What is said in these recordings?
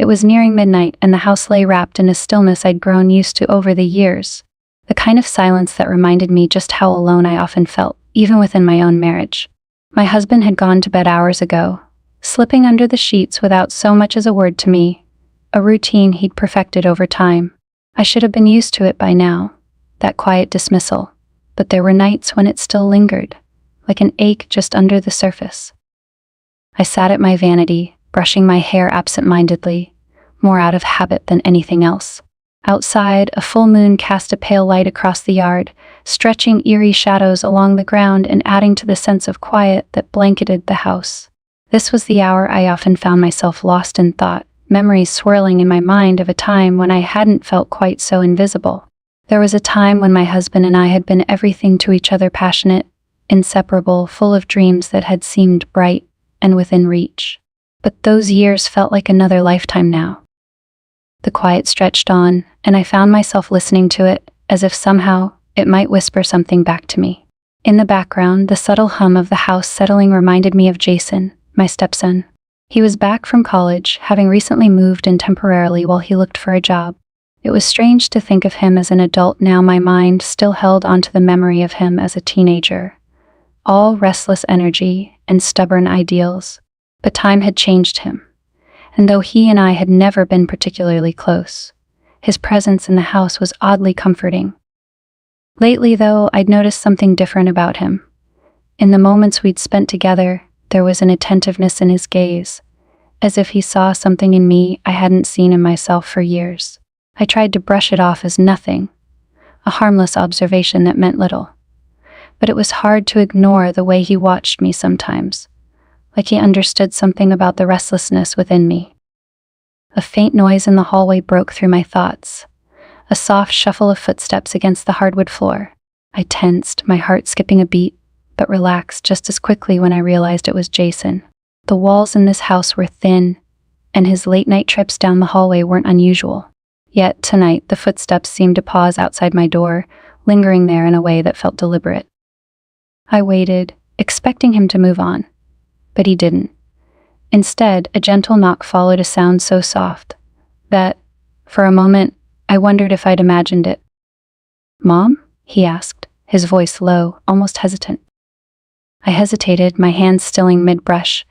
It was nearing midnight, and the house lay wrapped in a stillness I'd grown used to over the years, the kind of silence that reminded me just how alone I often felt, even within my own marriage. My husband had gone to bed hours ago, slipping under the sheets without so much as a word to me, a routine he'd perfected over time. I should have been used to it by now, that quiet dismissal, but there were nights when it still lingered, like an ache just under the surface. I sat at my vanity, brushing my hair absent-mindedly, more out of habit than anything else. Outside, a full moon cast a pale light across the yard, stretching eerie shadows along the ground and adding to the sense of quiet that blanketed the house. This was the hour I often found myself lost in thought, memories swirling in my mind of a time when I hadn't felt quite so invisible. There was a time when my husband and I had been everything to each other, passionate, inseparable, full of dreams that had seemed bright and within reach. But those years felt like another lifetime now. The quiet stretched on, and I found myself listening to it, as if somehow it might whisper something back to me. In the background, the subtle hum of the house settling reminded me of Jason, my stepson. He was back from college, having recently moved in temporarily while he looked for a job. It was strange to think of him as an adult now. My mind still held onto the memory of him as a teenager, all restless energy and stubborn ideals. But time had changed him, and though he and I had never been particularly close, his presence in the house was oddly comforting. Lately, though, I'd noticed something different about him. In the moments we'd spent together, there was an attentiveness in his gaze, as if he saw something in me I hadn't seen in myself for years. I tried to brush it off as nothing, a harmless observation that meant little. But it was hard to ignore the way he watched me sometimes, like he understood something about the restlessness within me. A faint noise in the hallway broke through my thoughts, a soft shuffle of footsteps against the hardwood floor. I tensed, my heart skipping a beat, but relaxed just as quickly when I realized it was Jason. The walls in this house were thin, and his late-night trips down the hallway weren't unusual. Yet tonight, the footsteps seemed to pause outside my door, lingering there in a way that felt deliberate. I waited, expecting him to move on, but he didn't. Instead, a gentle knock followed a sound so soft that, for a moment, I wondered if I'd imagined it. "Mom?" he asked, his voice low, almost hesitant. I hesitated, my hands stilling mid-brush.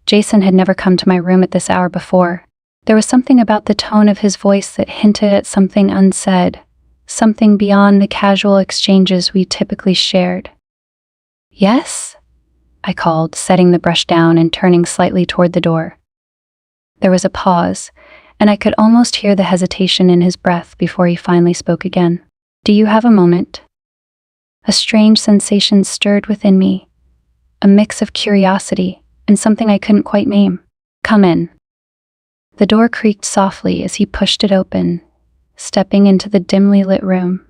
Jason had never come to my room at this hour before. There was something about the tone of his voice that hinted at something unsaid, something beyond the casual exchanges we typically shared. "Yes?" I called, setting the brush down and turning slightly toward the door. There was a pause, and I could almost hear the hesitation in his breath before he finally spoke again. "Do you have a moment?" A strange sensation stirred within me, a mix of curiosity and something I couldn't quite name. "Come in." The door creaked softly as he pushed it open, stepping into the dimly lit room.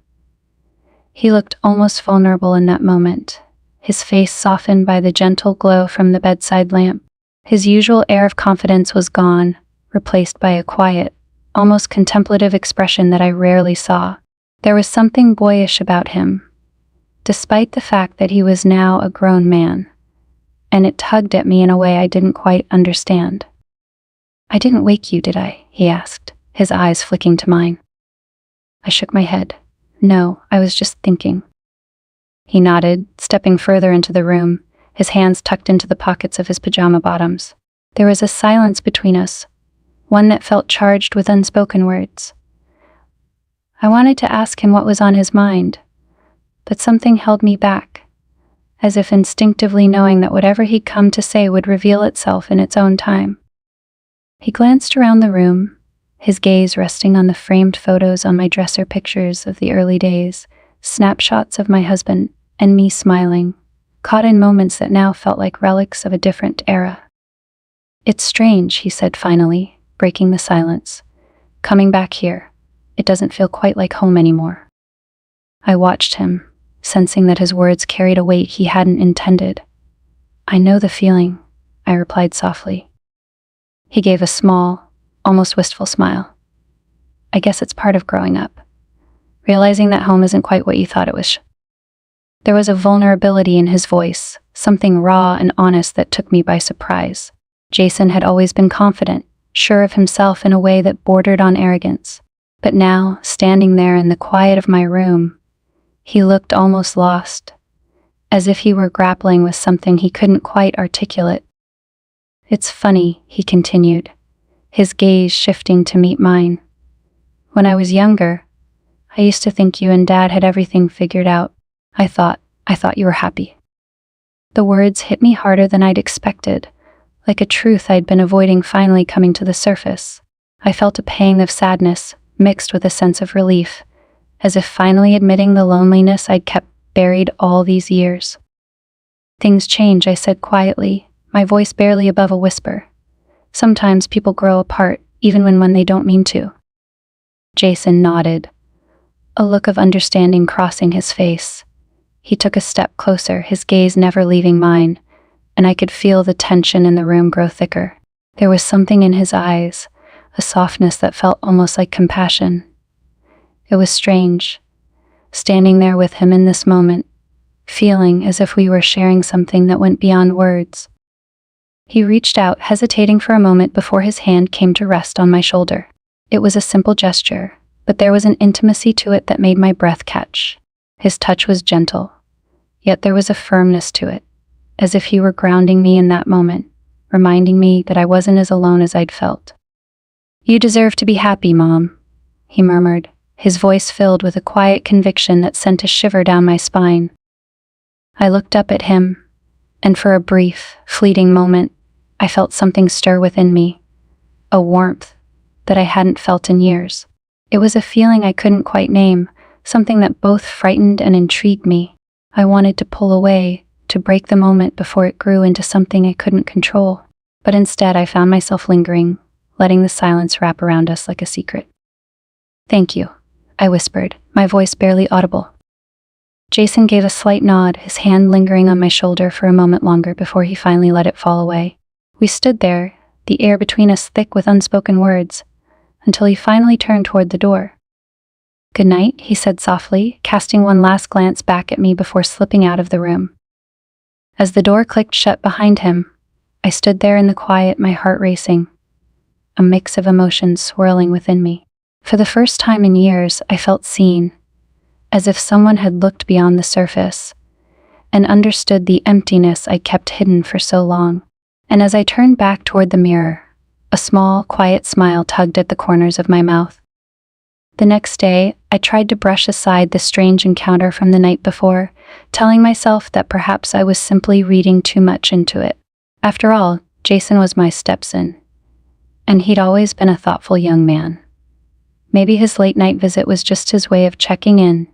He looked almost vulnerable in that moment, his face softened by the gentle glow from the bedside lamp. His usual air of confidence was gone, replaced by a quiet, almost contemplative expression that I rarely saw. There was something boyish about him, despite the fact that he was now a grown man, and it tugged at me in a way I didn't quite understand. "I didn't wake you, did I?" he asked, his eyes flicking to mine. I shook my head. "No, I was just thinking." He nodded, stepping further into the room, his hands tucked into the pockets of his pajama bottoms. There was a silence between us, one that felt charged with unspoken words. I wanted to ask him what was on his mind, but something held me back, as if instinctively knowing that whatever he'd come to say would reveal itself in its own time. He glanced around the room, his gaze resting on the framed photos on my dresser, pictures of the early days, snapshots of my husband and me smiling, caught in moments that now felt like relics of a different era. "It's strange," he said finally, breaking the silence. "Coming back here, it doesn't feel quite like home anymore." I watched him, sensing that his words carried a weight he hadn't intended. "I know the feeling," I replied softly. He gave a small, almost wistful smile. "I guess it's part of growing up, realizing that home isn't quite what you thought it was." There was a vulnerability in his voice, something raw and honest that took me by surprise. Jason had always been confident, sure of himself in a way that bordered on arrogance. But now, standing there in the quiet of my room, he looked almost lost, as if he were grappling with something he couldn't quite articulate. "It's funny," he continued, his gaze shifting to meet mine. "When I was younger, I used to think you and Dad had everything figured out. I thought you were happy." The words hit me harder than I'd expected, like a truth I'd been avoiding finally coming to the surface. I felt a pang of sadness, mixed with a sense of relief, as if finally admitting the loneliness I'd kept buried all these years. "Things change," I said quietly, my voice barely above a whisper. "Sometimes people grow apart, even when they don't mean to." Jason nodded, a look of understanding crossing his face. He took a step closer, his gaze never leaving mine, and I could feel the tension in the room grow thicker. There was something in his eyes, a softness that felt almost like compassion. It was strange, standing there with him in this moment, feeling as if we were sharing something that went beyond words. He reached out, hesitating for a moment before his hand came to rest on my shoulder. It was a simple gesture, but there was an intimacy to it that made my breath catch. His touch was gentle, yet there was a firmness to it, as if he were grounding me in that moment, reminding me that I wasn't as alone as I'd felt. "You deserve to be happy, Mom," he murmured, his voice filled with a quiet conviction that sent a shiver down my spine. I looked up at him, and for a brief, fleeting moment, I felt something stir within me, a warmth that I hadn't felt in years. It was a feeling I couldn't quite name, something that both frightened and intrigued me. I wanted to pull away, to break the moment before it grew into something I couldn't control. But instead I found myself lingering, letting the silence wrap around us like a secret. "Thank you," I whispered, my voice barely audible. Jason gave a slight nod, his hand lingering on my shoulder for a moment longer before he finally let it fall away. We stood there, the air between us thick with unspoken words, until he finally turned toward the door. "Good night," he said softly, casting one last glance back at me before slipping out of the room. As the door clicked shut behind him, I stood there in the quiet, my heart racing, a mix of emotions swirling within me. For the first time in years, I felt seen, as if someone had looked beyond the surface and understood the emptiness I kept hidden for so long. And as I turned back toward the mirror, a small, quiet smile tugged at the corners of my mouth. The next day, I tried to brush aside the strange encounter from the night before, telling myself that perhaps I was simply reading too much into it. After all, Jason was my stepson, and he'd always been a thoughtful young man. Maybe his late-night visit was just his way of checking in,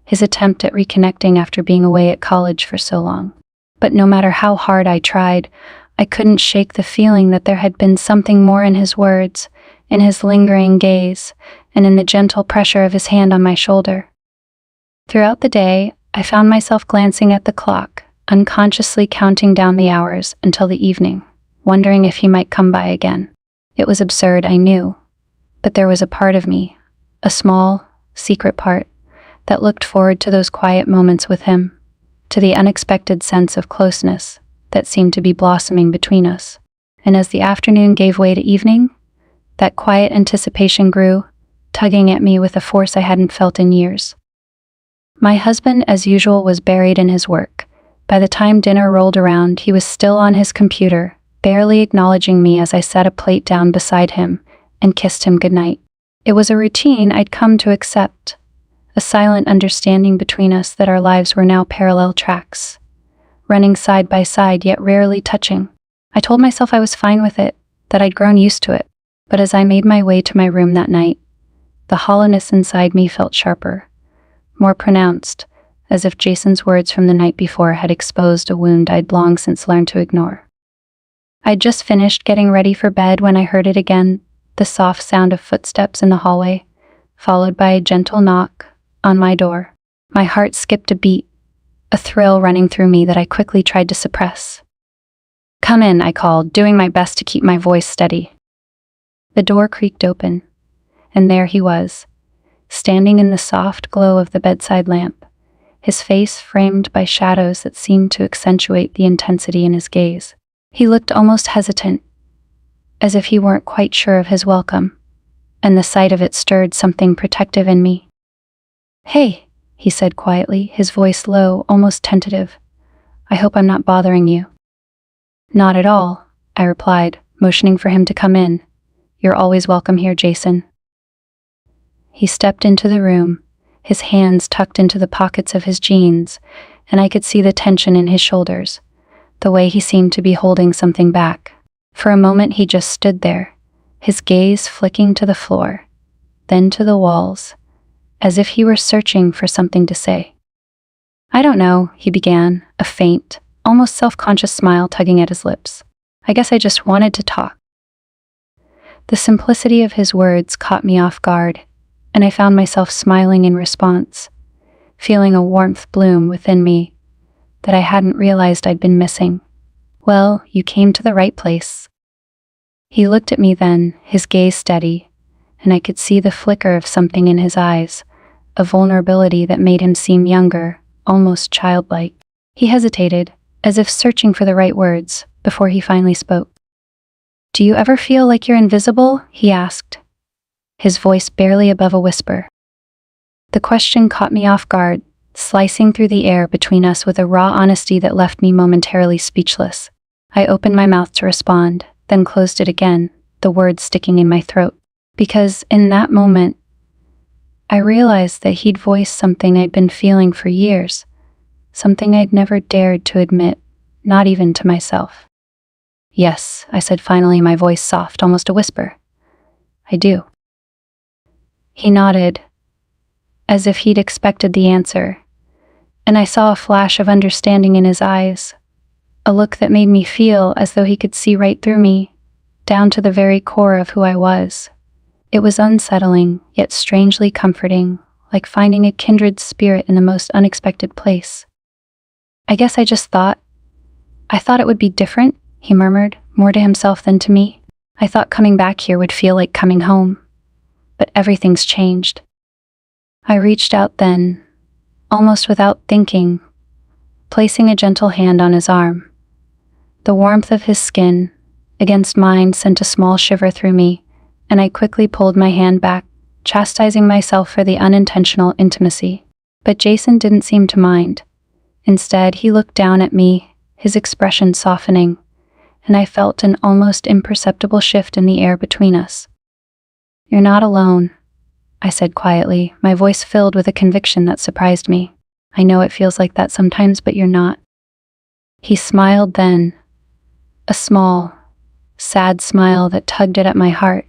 his attempt at reconnecting after being away at college for so long. But no matter how hard I tried, I couldn't shake the feeling that there had been something more in his words, in his lingering gaze, and in the gentle pressure of his hand on my shoulder. Throughout the day, I found myself glancing at the clock, unconsciously counting down the hours until the evening, wondering if he might come by again. It was absurd, I knew, but there was a part of me, a small, secret part, that looked forward to those quiet moments with him, to the unexpected sense of closeness that seemed to be blossoming between us. And as the afternoon gave way to evening, that quiet anticipation grew, tugging at me with a force I hadn't felt in years. My husband, as usual, was buried in his work. By the time dinner rolled around, he was still on his computer, barely acknowledging me as I set a plate down beside him and kissed him goodnight. It was a routine I'd come to accept, a silent understanding between us that our lives were now parallel tracks, running side by side yet rarely touching. I told myself I was fine with it, that I'd grown used to it. But as I made my way to my room that night, the hollowness inside me felt sharper, more pronounced, as if Jason's words from the night before had exposed a wound I'd long since learned to ignore. I'd just finished getting ready for bed when I heard it again, the soft sound of footsteps in the hallway, followed by a gentle knock on my door. My heart skipped a beat, a thrill running through me that I quickly tried to suppress. "Come in," I called, doing my best to keep my voice steady. The door creaked open, and there he was, standing in the soft glow of the bedside lamp, his face framed by shadows that seemed to accentuate the intensity in his gaze. He looked almost hesitant, as if he weren't quite sure of his welcome, and the sight of it stirred something protective in me. "Hey," he said quietly, his voice low, almost tentative. "I hope I'm not bothering you." "Not at all," I replied, motioning for him to come in. "You're always welcome here, Jason." He stepped into the room, his hands tucked into the pockets of his jeans, and I could see the tension in his shoulders, the way he seemed to be holding something back. For a moment he just stood there, his gaze flicking to the floor, then to the walls, as if he were searching for something to say. "I don't know," he began, a faint, almost self-conscious smile tugging at his lips. "I guess I just wanted to talk." The simplicity of his words caught me off guard, and I found myself smiling in response, feeling a warmth bloom within me that I hadn't realized I'd been missing. "Well, you came to the right place." He looked at me then, his gaze steady, and I could see the flicker of something in his eyes, a vulnerability that made him seem younger, almost childlike. He hesitated, as if searching for the right words, before he finally spoke. "Do you ever feel like you're invisible?" he asked, his voice barely above a whisper. The question caught me off guard, slicing through the air between us with a raw honesty that left me momentarily speechless. I opened my mouth to respond, then closed it again, the words sticking in my throat. Because in that moment, I realized that he'd voiced something I'd been feeling for years, something I'd never dared to admit, not even to myself. "Yes," I said finally, my voice soft, almost a whisper. "I do." He nodded, as if he'd expected the answer, and I saw a flash of understanding in his eyes, a look that made me feel as though he could see right through me, down to the very core of who I was. It was unsettling, yet strangely comforting, like finding a kindred spirit in the most unexpected place. "I guess I thought it would be different," he murmured, more to himself than to me. "I thought coming back here would feel like coming home. But everything's changed." I reached out then, almost without thinking, placing a gentle hand on his arm. The warmth of his skin against mine sent a small shiver through me, and I quickly pulled my hand back, chastising myself for the unintentional intimacy. But Jason didn't seem to mind. Instead, he looked down at me, his expression softening, and I felt an almost imperceptible shift in the air between us. "You're not alone," I said quietly, my voice filled with a conviction that surprised me. "I know it feels like that sometimes, but you're not." He smiled then, a small, sad smile that tugged at my heart,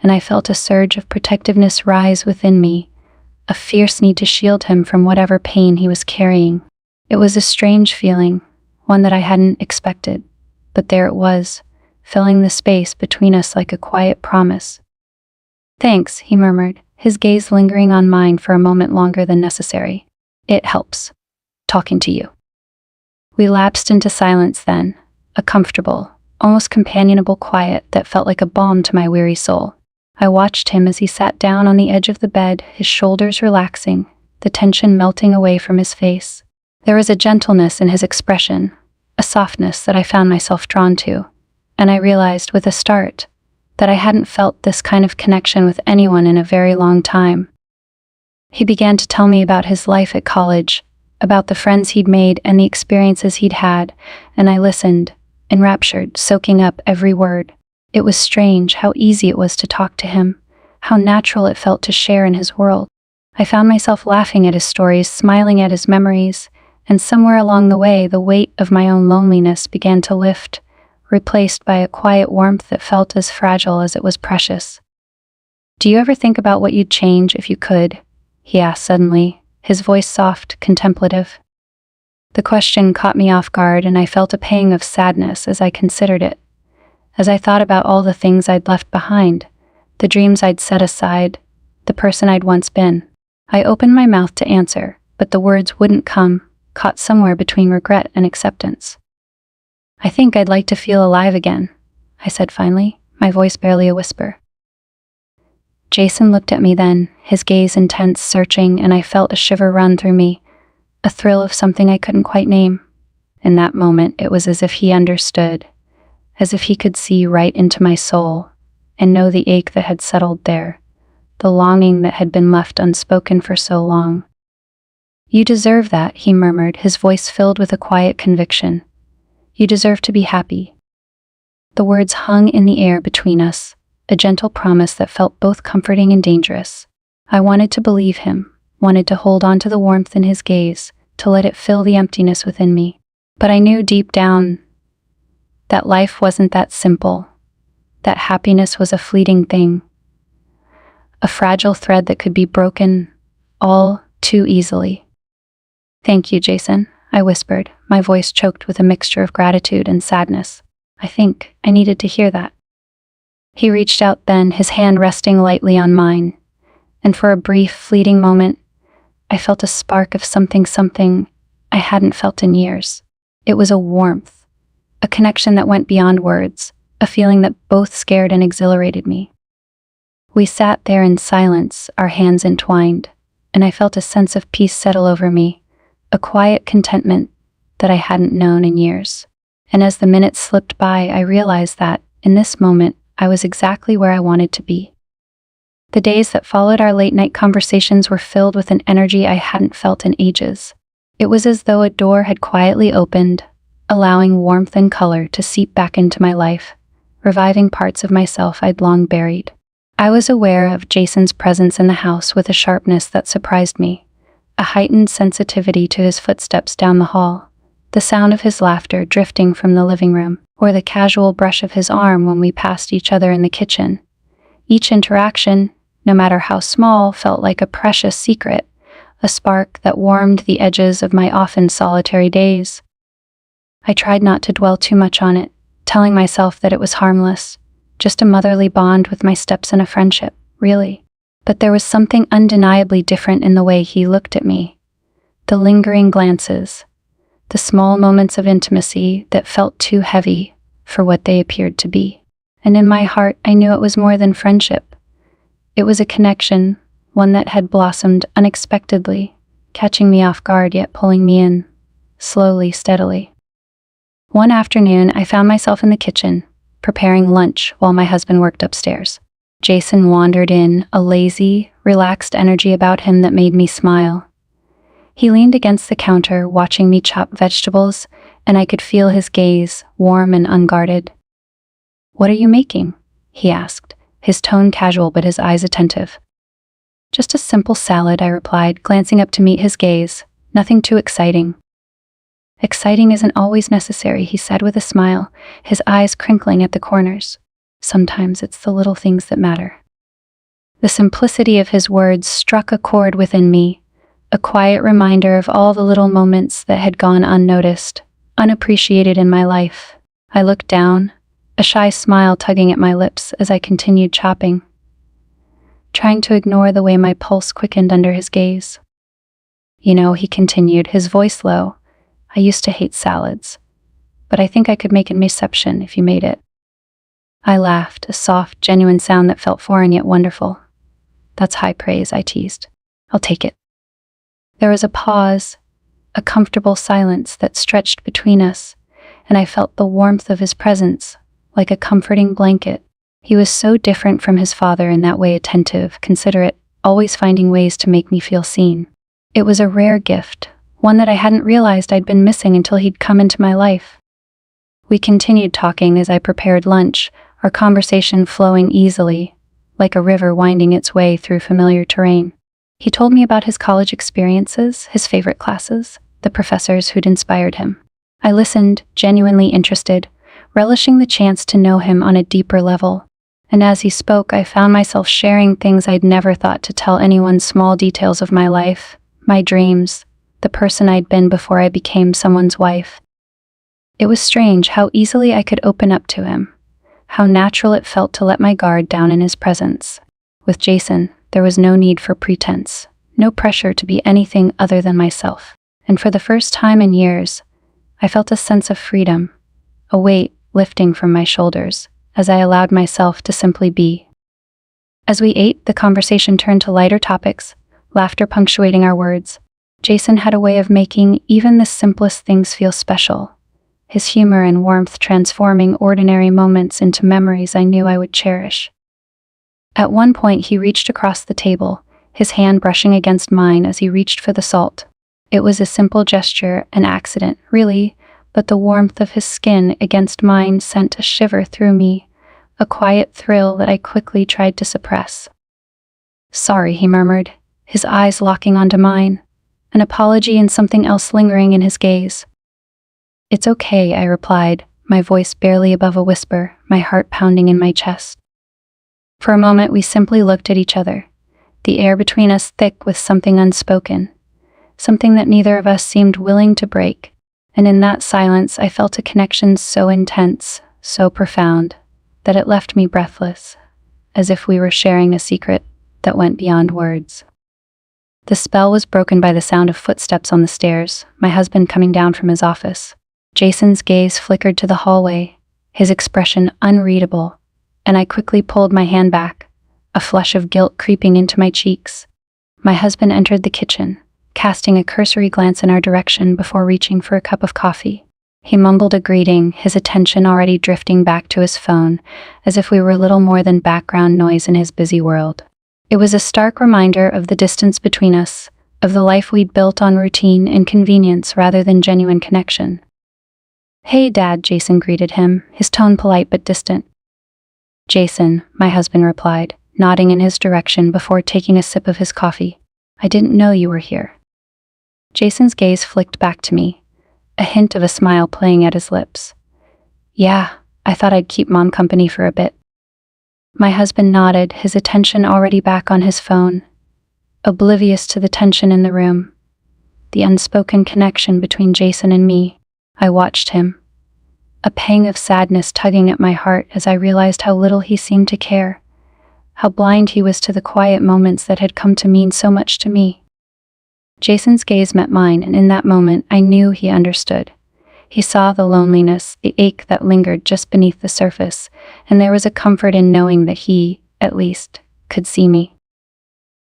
and I felt a surge of protectiveness rise within me, a fierce need to shield him from whatever pain he was carrying. It was a strange feeling, one that I hadn't expected, but there it was, filling the space between us like a quiet promise. "Thanks," he murmured, his gaze lingering on mine for a moment longer than necessary. "It helps, talking to you." We lapsed into silence then, a comfortable, almost companionable quiet that felt like a balm to my weary soul. I watched him as he sat down on the edge of the bed, his shoulders relaxing, the tension melting away from his face. There was a gentleness in his expression, a softness that I found myself drawn to, and I realized with a start that I hadn't felt this kind of connection with anyone in a very long time. He began to tell me about his life at college, about the friends he'd made and the experiences he'd had, and I listened, enraptured, soaking up every word. It was strange how easy it was to talk to him, how natural it felt to share in his world. I found myself laughing at his stories, smiling at his memories, and somewhere along the way, the weight of my own loneliness began to lift, replaced by a quiet warmth that felt as fragile as it was precious. "Do you ever think about what you'd change if you could?" he asked suddenly, his voice soft, contemplative. The question caught me off guard, and I felt a pang of sadness as I considered it. As I thought about all the things I'd left behind, the dreams I'd set aside, the person I'd once been, I opened my mouth to answer, but the words wouldn't come, caught somewhere between regret and acceptance. "I think I'd like to feel alive again," I said finally, my voice barely a whisper. Jason looked at me then, his gaze intense, searching, and I felt a shiver run through me, a thrill of something I couldn't quite name. In that moment, it was as if he understood, as if he could see right into my soul and know the ache that had settled there, the longing that had been left unspoken for so long. "You deserve that," he murmured, his voice filled with a quiet conviction. "You deserve to be happy." The words hung in the air between us, a gentle promise that felt both comforting and dangerous. I wanted to believe him, wanted to hold on to the warmth in his gaze, to let it fill the emptiness within me. But I knew deep down that life wasn't that simple, that happiness was a fleeting thing, a fragile thread that could be broken all too easily. "Thank you, Jason," I whispered, my voice choked with a mixture of gratitude and sadness. I think I needed to hear that. He reached out then, his hand resting lightly on mine, and for a brief, fleeting moment, I felt a spark of something I hadn't felt in years. It was a warmth, a connection that went beyond words, a feeling that both scared and exhilarated me. We sat there in silence, our hands entwined, and I felt a sense of peace settle over me, a quiet contentment that I hadn't known in years. And as the minutes slipped by, I realized that, in this moment, I was exactly where I wanted to be. The days that followed our late-night conversations were filled with an energy I hadn't felt in ages. It was as though a door had quietly opened, allowing warmth and color to seep back into my life, reviving parts of myself I'd long buried. I was aware of Jason's presence in the house with a sharpness that surprised me, a heightened sensitivity to his footsteps down the hall, the sound of his laughter drifting from the living room, or the casual brush of his arm when we passed each other in the kitchen. Each interaction, no matter how small, felt like a precious secret, a spark that warmed the edges of my often solitary days. I tried not to dwell too much on it, telling myself that it was harmless, just a motherly bond with my Stepson, a friendship, really. But there was something undeniably different in the way he looked at me. The lingering glances, the small moments of intimacy that felt too heavy for what they appeared to be. And in my heart, I knew it was more than friendship. It was a connection, one that had blossomed unexpectedly, catching me off guard yet pulling me in, slowly, steadily. One afternoon, I found myself in the kitchen, preparing lunch while my husband worked upstairs. Jason wandered in, a lazy, relaxed energy about him that made me smile. He leaned against the counter, watching me chop vegetables, and I could feel his gaze, warm and unguarded. "What are you making?" he asked, his tone casual but his eyes attentive. "Just a simple salad," I replied, glancing up to meet his gaze. "Nothing too exciting." "Exciting isn't always necessary," he said with a smile, his eyes crinkling at the corners. "Sometimes it's the little things that matter." The simplicity of his words struck a chord within me, a quiet reminder of all the little moments that had gone unnoticed, unappreciated in my life. I looked down, a shy smile tugging at my lips as I continued chopping, trying to ignore the way my pulse quickened under his gaze. "You know," he continued, his voice low, "I used to hate salads, but I think I could make a reception if you made it." I laughed, a soft, genuine sound that felt foreign yet wonderful. "That's high praise," I teased. "I'll take it." There was a pause, a comfortable silence that stretched between us, and I felt the warmth of his presence, like a comforting blanket. He was so different from his father in that way, attentive, considerate, always finding ways to make me feel seen. It was a rare gift, one that I hadn't realized I'd been missing until he'd come into my life. We continued talking as I prepared lunch, our conversation flowing easily, like a river winding its way through familiar terrain. He told me about his college experiences, his favorite classes, the professors who'd inspired him. I listened, genuinely interested, relishing the chance to know him on a deeper level. And as he spoke, I found myself sharing things I'd never thought to tell anyone, small details of my life, my dreams, the person I'd been before I became someone's wife. It was strange how easily I could open up to him, how natural it felt to let my guard down in his presence. With Jason, there was no need for pretense, no pressure to be anything other than myself. And for the first time in years, I felt a sense of freedom, a weight lifting from my shoulders, as I allowed myself to simply be. As we ate, the conversation turned to lighter topics, laughter punctuating our words. Jason had a way of making even the simplest things feel special. his humor and warmth transforming ordinary moments into memories I knew I would cherish. At one point, he reached across the table, his hand brushing against mine as he reached for the salt. It was a simple gesture, an accident, really, but the warmth of his skin against mine sent a shiver through me, a quiet thrill that I quickly tried to suppress. "Sorry," he murmured, his eyes locking onto mine, an apology and something else lingering in his gaze. "It's okay," I replied, my voice barely above a whisper, my heart pounding in my chest. For a moment, we simply looked at each other, the air between us thick with something unspoken, something that neither of us seemed willing to break, and in that silence I felt a connection so intense, so profound, that it left me breathless, as if we were sharing a secret that went beyond words. The spell was broken by the sound of footsteps on the stairs, my husband coming down from his office. Jason's gaze flickered to the hallway, his expression unreadable, and I quickly pulled my hand back, a flush of guilt creeping into my cheeks. My husband entered the kitchen, casting a cursory glance in our direction before reaching for a cup of coffee. He mumbled a greeting, his attention already drifting back to his phone, as if we were little more than background noise in his busy world. It was a stark reminder of the distance between us, of the life we'd built on routine and convenience rather than genuine connection. "Hey, Dad," Jason greeted him, his tone polite but distant. "Jason," my husband replied, nodding in his direction before taking a sip of his coffee. "I didn't know you were here." Jason's gaze flicked back to me, a hint of a smile playing at his lips. "Yeah, I thought I'd keep Mom company for a bit." My husband nodded, his attention already back on his phone, oblivious to the tension in the room, the unspoken connection between Jason and me. I watched him, a pang of sadness tugging at my heart as I realized how little he seemed to care, how blind he was to the quiet moments that had come to mean so much to me. Jason's gaze met mine, and in that moment I knew he understood. He saw the loneliness, the ache that lingered just beneath the surface, and there was a comfort in knowing that he, at least, could see me.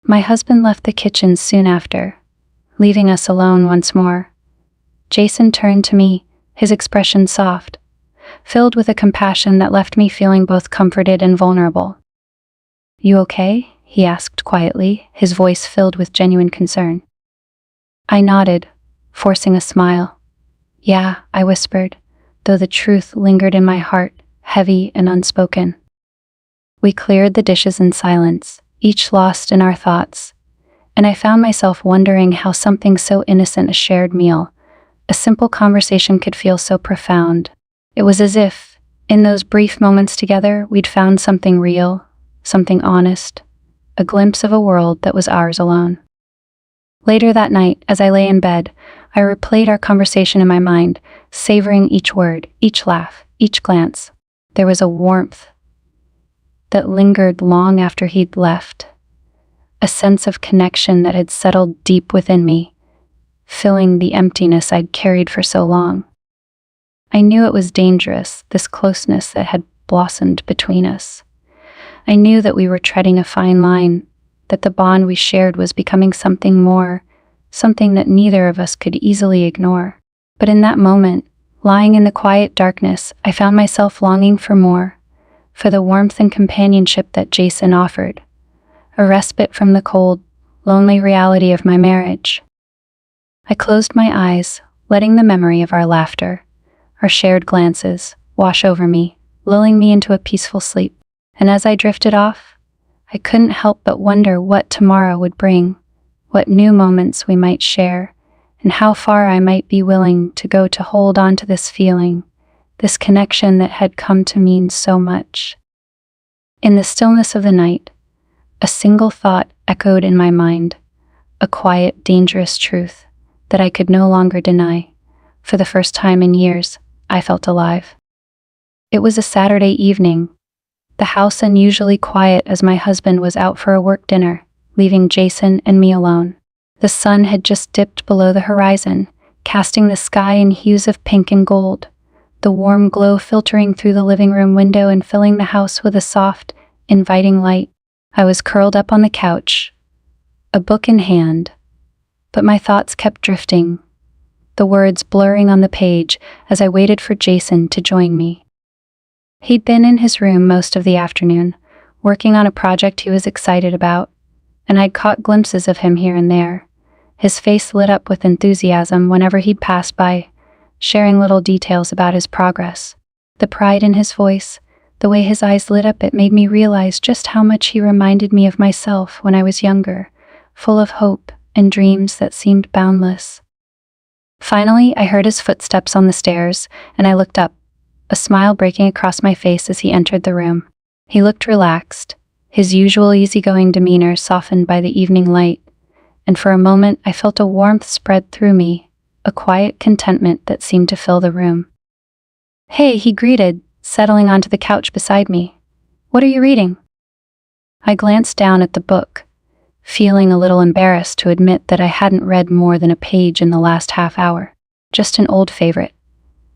My husband left the kitchen soon after, leaving us alone once more. Jason turned to me, his expression soft, filled with a compassion that left me feeling both comforted and vulnerable. "You okay?" he asked quietly, his voice filled with genuine concern. I nodded, forcing a smile. "Yeah," I whispered, though the truth lingered in my heart, heavy and unspoken. We cleared the dishes in silence, each lost in our thoughts, and I found myself wondering how something so innocent, a shared meal, a simple conversation, could feel so profound. It was as if, in those brief moments together, we'd found something real, something honest, a glimpse of a world that was ours alone. Later that night, as I lay in bed, I replayed our conversation in my mind, savoring each word, each laugh, each glance. There was a warmth that lingered long after he'd left, a sense of connection that had settled deep within me, filling the emptiness I'd carried for so long. I knew it was dangerous, this closeness that had blossomed between us. I knew that we were treading a fine line, that the bond we shared was becoming something more, something that neither of us could easily ignore. But in that moment, lying in the quiet darkness, I found myself longing for more, for the warmth and companionship that Jason offered, a respite from the cold, lonely reality of my marriage. I closed my eyes, letting the memory of our laughter, our shared glances, wash over me, lulling me into a peaceful sleep. And as I drifted off, I couldn't help but wonder what tomorrow would bring, what new moments we might share, and how far I might be willing to go to hold on to this feeling, this connection that had come to mean so much. In the stillness of the night, a single thought echoed in my mind, a quiet, dangerous truth that I could no longer deny. For the first time in years, I felt alive. It was a Saturday evening, the house unusually quiet as my husband was out for a work dinner, leaving Jason and me alone. The sun had just dipped below the horizon, casting the sky in hues of pink and gold, the warm glow filtering through the living room window and filling the house with a soft, inviting light. I was curled up on the couch, a book in hand, but my thoughts kept drifting, the words blurring on the page as I waited for Jason to join me. He'd been in his room most of the afternoon, working on a project he was excited about, and I'd caught glimpses of him here and there. His face lit up with enthusiasm whenever he'd passed by, sharing little details about his progress. The pride in his voice, the way his eyes lit up, it made me realize just how much he reminded me of myself when I was younger, full of hope and dreams that seemed boundless. Finally, I heard his footsteps on the stairs, and I looked up, a smile breaking across my face as he entered the room. He looked relaxed, his usual easygoing demeanor softened by the evening light, and for a moment I felt a warmth spread through me, a quiet contentment that seemed to fill the room. "Hey," he greeted, settling onto the couch beside me. "What are you reading?" I glanced down at the book, feeling a little embarrassed to admit that I hadn't read more than a page in the last half hour. "Just an old favorite,"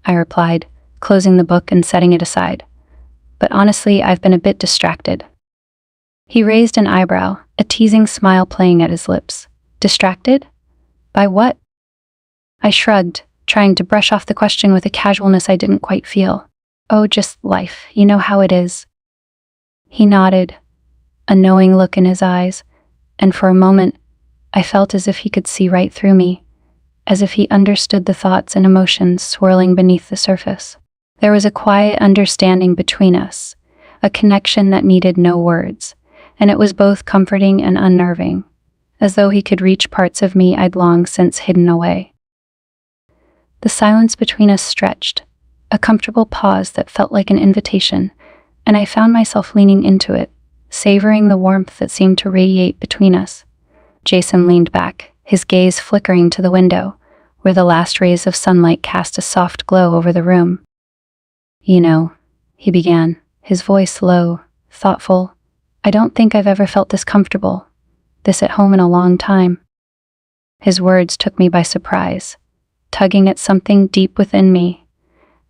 I replied, closing the book and setting it aside. "But honestly, I've been a bit distracted." He raised an eyebrow, a teasing smile playing at his lips. "Distracted? By what?" I shrugged, trying to brush off the question with a casualness I didn't quite feel. "Oh, just life, you know how it is." He nodded, a knowing look in his eyes, and for a moment, I felt as if he could see right through me, as if he understood the thoughts and emotions swirling beneath the surface. There was a quiet understanding between us, a connection that needed no words, and it was both comforting and unnerving, as though he could reach parts of me I'd long since hidden away. The silence between us stretched, a comfortable pause that felt like an invitation, and I found myself leaning into it, savoring the warmth that seemed to radiate between us. Jason leaned back, his gaze flickering to the window, where the last rays of sunlight cast a soft glow over the room. "You know," he began, his voice low, thoughtful, "I don't think I've ever felt this comfortable, this at home in a long time." His words took me by surprise, tugging at something deep within me,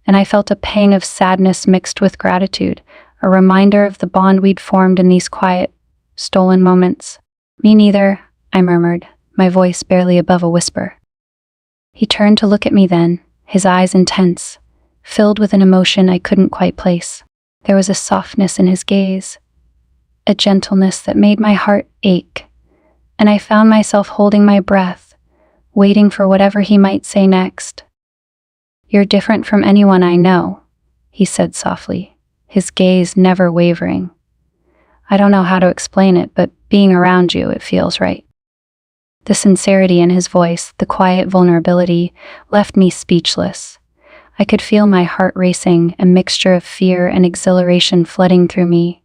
and I felt a pang of sadness mixed with gratitude, a reminder of the bond we'd formed in these quiet, stolen moments. "Me neither," I murmured, my voice barely above a whisper. He turned to look at me then, his eyes intense, filled with an emotion I couldn't quite place. There was a softness in his gaze, a gentleness that made my heart ache, and I found myself holding my breath, waiting for whatever he might say next. "You're different from anyone I know," he said softly, his gaze never wavering. "I don't know how to explain it, but being around you, it feels right." The sincerity in his voice, the quiet vulnerability, left me speechless. I could feel my heart racing, a mixture of fear and exhilaration flooding through me,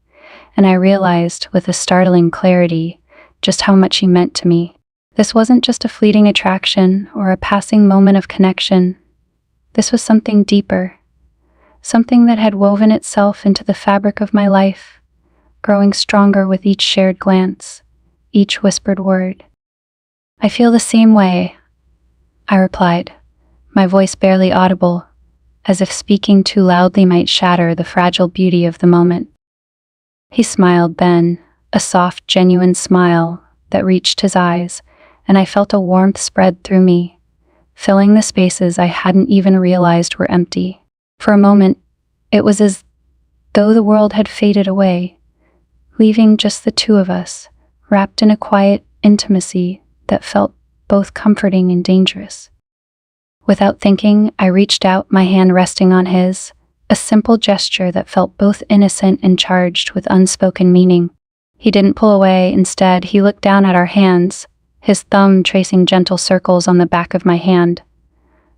and I realized, with a startling clarity, just how much he meant to me. This wasn't just a fleeting attraction or a passing moment of connection. This was something deeper, something that had woven itself into the fabric of my life, growing stronger with each shared glance, each whispered word. "I feel the same way," I replied, my voice barely audible, as if speaking too loudly might shatter the fragile beauty of the moment. He smiled then, a soft, genuine smile that reached his eyes, and I felt a warmth spread through me, filling the spaces I hadn't even realized were empty. For a moment, it was as though the world had faded away, leaving just the two of us, wrapped in a quiet intimacy that felt both comforting and dangerous. Without thinking, I reached out, my hand resting on his, a simple gesture that felt both innocent and charged with unspoken meaning. He didn't pull away. Instead, he looked down at our hands, his thumb tracing gentle circles on the back of my hand.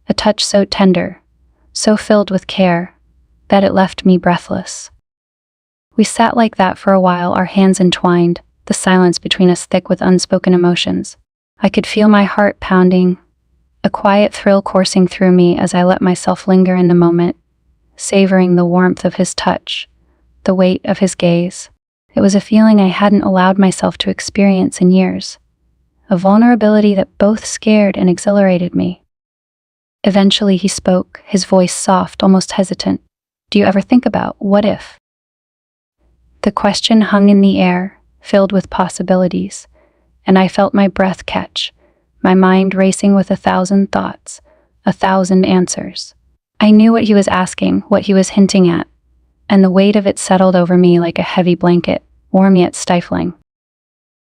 A touch so tender, so filled with care, that it left me breathless. We sat like that for a while, our hands entwined, the silence between us thick with unspoken emotions. I could feel my heart pounding, a quiet thrill coursing through me as I let myself linger in the moment, savoring the warmth of his touch, the weight of his gaze. It was a feeling I hadn't allowed myself to experience in years, a vulnerability that both scared and exhilarated me. Eventually he spoke, his voice soft, almost hesitant. "Do you ever think about what if?" The question hung in the air, filled with possibilities, and I felt my breath catch, my mind racing with 1,000 thoughts, 1,000 answers. I knew what he was asking, what he was hinting at, and the weight of it settled over me like a heavy blanket, warm yet stifling.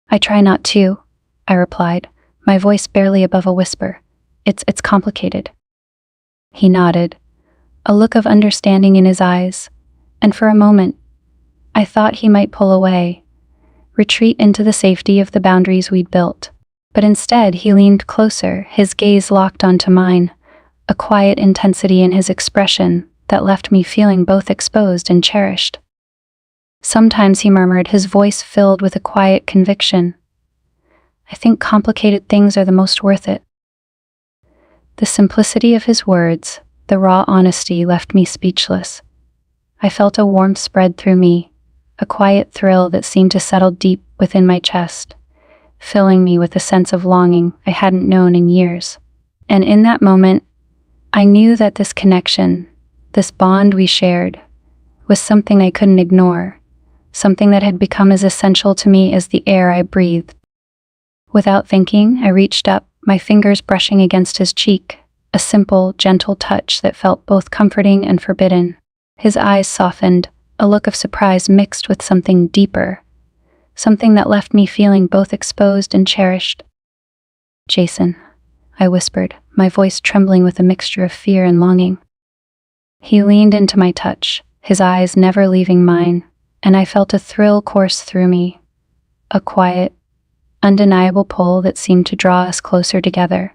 "I try not to," I replied, my voice barely above a whisper. It's complicated." He nodded, a look of understanding in his eyes, and for a moment, I thought he might pull away, retreat into the safety of the boundaries we'd built. But instead, he leaned closer, his gaze locked onto mine, a quiet intensity in his expression that left me feeling both exposed and cherished. Sometimes he murmured, his voice filled with a quiet conviction. "I think complicated things are the most worth it." The simplicity of his words, the raw honesty, left me speechless. I felt a warmth spread through me, a quiet thrill that seemed to settle deep within my chest, filling me with a sense of longing I hadn't known in years. And in that moment, I knew that this connection, this bond we shared, was something I couldn't ignore, something that had become as essential to me as the air I breathed. Without thinking, I reached up, my fingers brushing against his cheek, a simple, gentle touch that felt both comforting and forbidden. His eyes softened, a look of surprise mixed with something deeper, something that left me feeling both exposed and cherished. "Jason," I whispered, my voice trembling with a mixture of fear and longing. He leaned into my touch, his eyes never leaving mine, and I felt a thrill course through me, a quiet, undeniable pull that seemed to draw us closer together,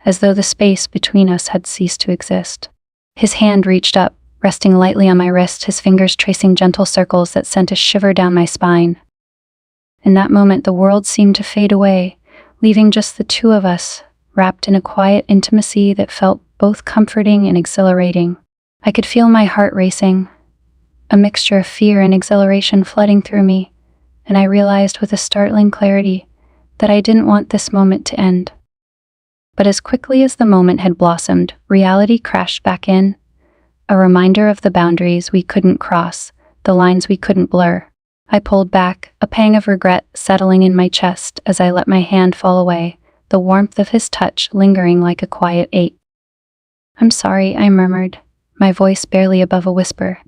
as though the space between us had ceased to exist. His hand reached up, resting lightly on my wrist, his fingers tracing gentle circles that sent a shiver down my spine. In that moment, the world seemed to fade away, leaving just the two of us, wrapped in a quiet intimacy that felt both comforting and exhilarating. I could feel my heart racing, a mixture of fear and exhilaration flooding through me, and I realized with a startling clarity that I didn't want this moment to end. But as quickly as the moment had blossomed, reality crashed back in, a reminder of the boundaries we couldn't cross, the lines we couldn't blur. I pulled back, a pang of regret settling in my chest as I let my hand fall away, the warmth of his touch lingering like a quiet ache. "I'm sorry," I murmured, my voice barely above a whisper.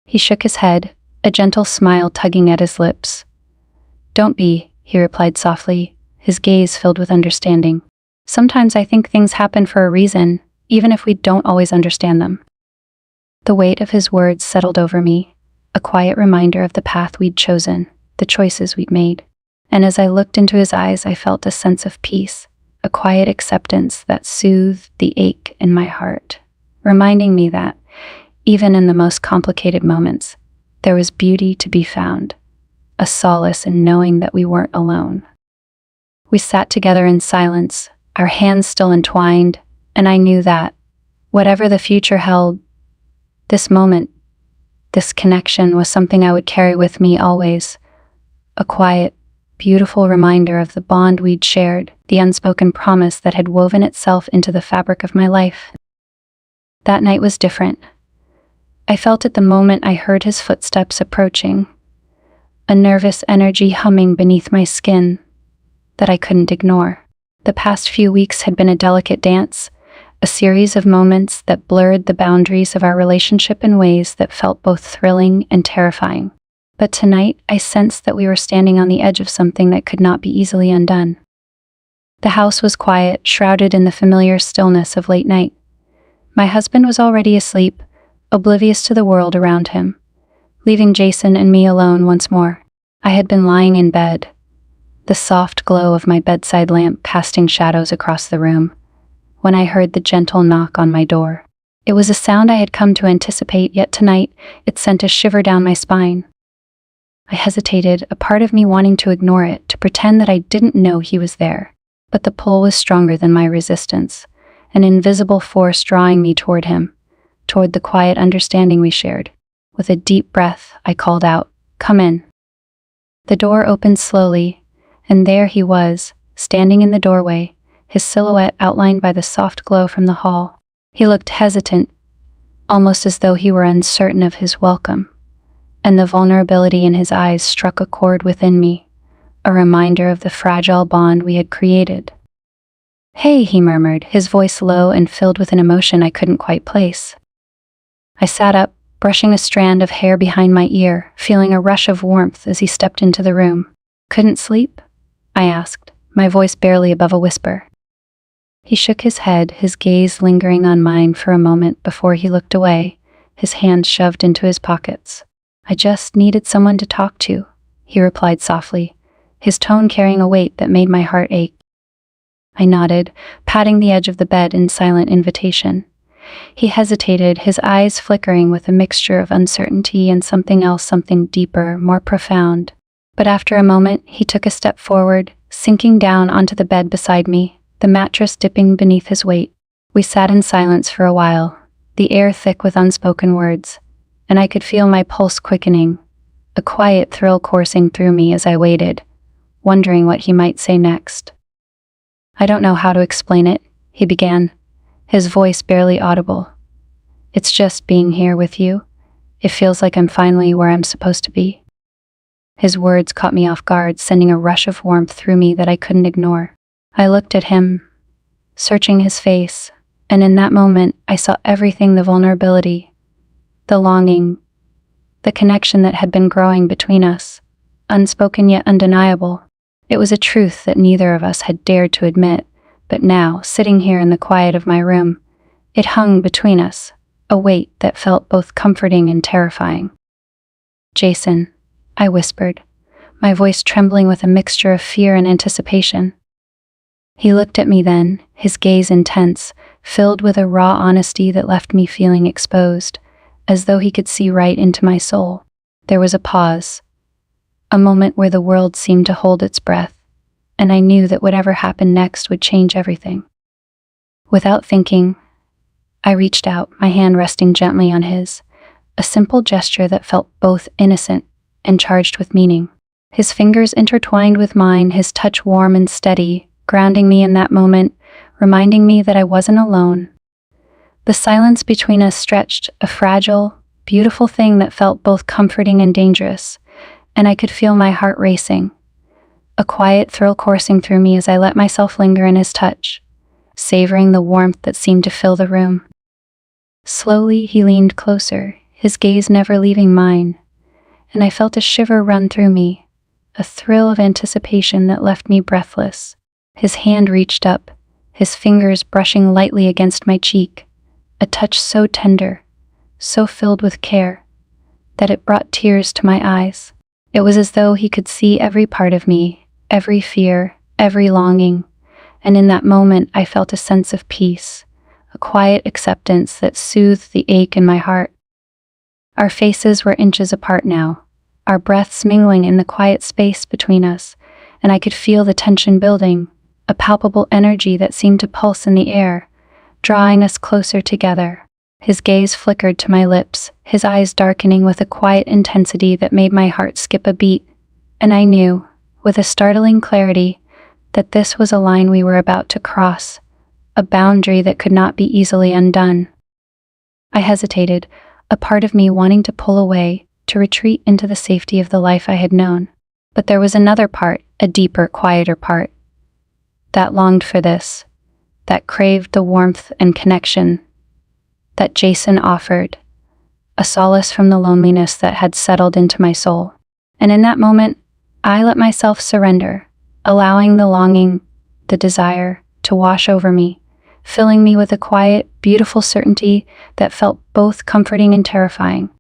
He shook his head, a gentle smile tugging at his lips. "Don't be," he replied softly, his gaze filled with understanding. "Sometimes I think things happen for a reason, even if we don't always understand them." The weight of his words settled over me, a quiet reminder of the path we'd chosen, the choices we'd made. And as I looked into his eyes, I felt a sense of peace, a quiet acceptance that soothed the ache in my heart, reminding me that, even in the most complicated moments, there was beauty to be found, a solace in knowing that we weren't alone. We sat together in silence, our hands still entwined, and I knew that, whatever the future held, this moment, this connection was something I would carry with me always, a quiet, beautiful reminder of the bond we'd shared, the unspoken promise that had woven itself into the fabric of my life. That night was different. I felt it the moment I heard his footsteps approaching, a nervous energy humming beneath my skin that I couldn't ignore. The past few weeks had been a delicate dance, a series of moments that blurred the boundaries of our relationship in ways that felt both thrilling and terrifying. But tonight, I sensed that we were standing on the edge of something that could not be easily undone. The house was quiet, shrouded in the familiar stillness of late night. My husband was already asleep, oblivious to the world around him, leaving Jason and me alone once more. I had been lying in bed, the soft glow of my bedside lamp casting shadows across the room, when I heard the gentle knock on my door. It was a sound I had come to anticipate, yet tonight it sent a shiver down my spine. I hesitated, a part of me wanting to ignore it, to pretend that I didn't know he was there. But the pull was stronger than my resistance, an invisible force drawing me toward him, toward the quiet understanding we shared. With a deep breath, I called out, "Come in." The door opened slowly, and there he was, standing in the doorway, his silhouette outlined by the soft glow from the hall. He looked hesitant, almost as though he were uncertain of his welcome, and the vulnerability in his eyes struck a chord within me, a reminder of the fragile bond we had created. "Hey," he murmured, his voice low and filled with an emotion I couldn't quite place. I sat up, brushing a strand of hair behind my ear, feeling a rush of warmth as he stepped into the room. "Couldn't sleep?" I asked, my voice barely above a whisper. He shook his head, his gaze lingering on mine for a moment before he looked away, his hands shoved into his pockets. "I just needed someone to talk to," he replied softly, his tone carrying a weight that made my heart ache. I nodded, patting the edge of the bed in silent invitation. He hesitated, his eyes flickering with a mixture of uncertainty and something else, something deeper, more profound. But after a moment, he took a step forward, sinking down onto the bed beside me, the mattress dipping beneath his weight. We sat in silence for a while, the air thick with unspoken words, and I could feel my pulse quickening, a quiet thrill coursing through me as I waited, wondering what he might say next. "I don't know how to explain it," he began, his voice barely audible. "It's just being here with you. It feels like I'm finally where I'm supposed to be." His words caught me off guard, sending a rush of warmth through me that I couldn't ignore. I looked at him, searching his face, and in that moment I saw everything: the vulnerability, the longing, the connection that had been growing between us, unspoken yet undeniable. It was a truth that neither of us had dared to admit, but now, sitting here in the quiet of my room, it hung between us, a weight that felt both comforting and terrifying. "Jason," I whispered, my voice trembling with a mixture of fear and anticipation. He looked at me then, his gaze intense, filled with a raw honesty that left me feeling exposed, as though he could see right into my soul. There was a pause, a moment where the world seemed to hold its breath, and I knew that whatever happened next would change everything. Without thinking, I reached out, my hand resting gently on his, a simple gesture that felt both innocent and charged with meaning. His fingers intertwined with mine, his touch warm and steady, grounding me in that moment, reminding me that I wasn't alone. The silence between us stretched, a fragile, beautiful thing that felt both comforting and dangerous, and I could feel my heart racing, a quiet thrill coursing through me as I let myself linger in his touch, savoring the warmth that seemed to fill the room. Slowly he leaned closer, his gaze never leaving mine, and I felt a shiver run through me, a thrill of anticipation that left me breathless. His hand reached up, his fingers brushing lightly against my cheek, a touch so tender, so filled with care, that it brought tears to my eyes. It was as though he could see every part of me, every fear, every longing, and in that moment I felt a sense of peace, a quiet acceptance that soothed the ache in my heart. Our faces were inches apart now, our breaths mingling in the quiet space between us, and I could feel the tension building, a palpable energy that seemed to pulse in the air, drawing us closer together. His gaze flickered to my lips, his eyes darkening with a quiet intensity that made my heart skip a beat, and I knew, with a startling clarity, that this was a line we were about to cross, a boundary that could not be easily undone. I hesitated, a part of me wanting to pull away, to retreat into the safety of the life I had known. But there was another part, a deeper, quieter part, that longed for this, that craved the warmth and connection that Jason offered, a solace from the loneliness that had settled into my soul. And in that moment, I let myself surrender, allowing the longing, the desire, to wash over me, filling me with a quiet, beautiful certainty that felt both comforting and terrifying.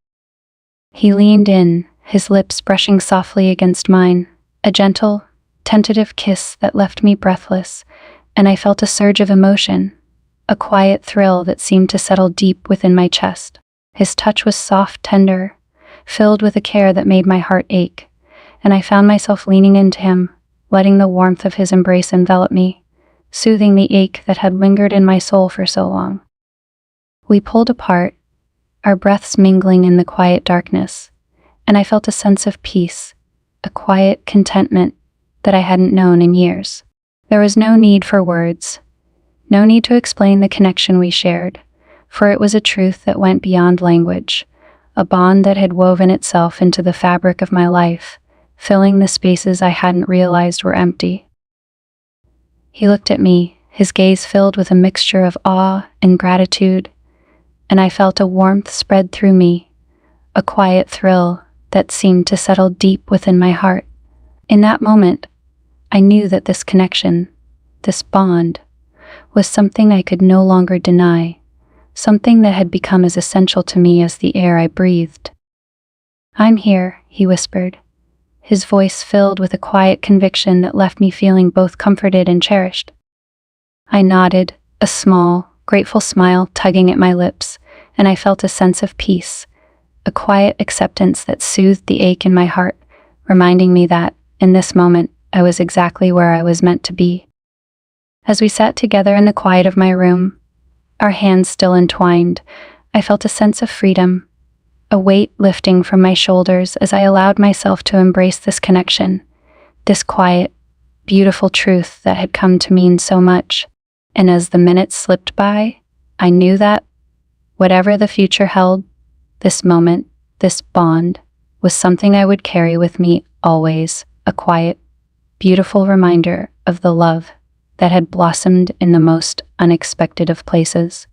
He leaned in, his lips brushing softly against mine, a gentle, tentative kiss that left me breathless, and I felt a surge of emotion, a quiet thrill that seemed to settle deep within my chest. His touch was soft, tender, filled with a care that made my heart ache, and I found myself leaning into him, letting the warmth of his embrace envelop me, soothing the ache that had lingered in my soul for so long. We pulled apart, our breaths mingling in the quiet darkness, and I felt a sense of peace, a quiet contentment that I hadn't known in years. There was no need for words, no need to explain the connection we shared, for it was a truth that went beyond language, a bond that had woven itself into the fabric of my life, filling the spaces I hadn't realized were empty. He looked at me, his gaze filled with a mixture of awe and gratitude, and I felt a warmth spread through me, a quiet thrill that seemed to settle deep within my heart. In that moment, I knew that this connection, this bond, was something I could no longer deny, something that had become as essential to me as the air I breathed. "I'm here," he whispered, his voice filled with a quiet conviction that left me feeling both comforted and cherished. I nodded, a small, grateful smile tugging at my lips, and I felt a sense of peace, a quiet acceptance that soothed the ache in my heart, reminding me that, in this moment, I was exactly where I was meant to be. As we sat together in the quiet of my room, our hands still entwined, I felt a sense of freedom, a weight lifting from my shoulders as I allowed myself to embrace this connection, this quiet, beautiful truth that had come to mean so much. And as the minutes slipped by, I knew that, whatever the future held, this moment, this bond, was something I would carry with me always, a quiet, beautiful reminder of the love that had blossomed in the most unexpected of places.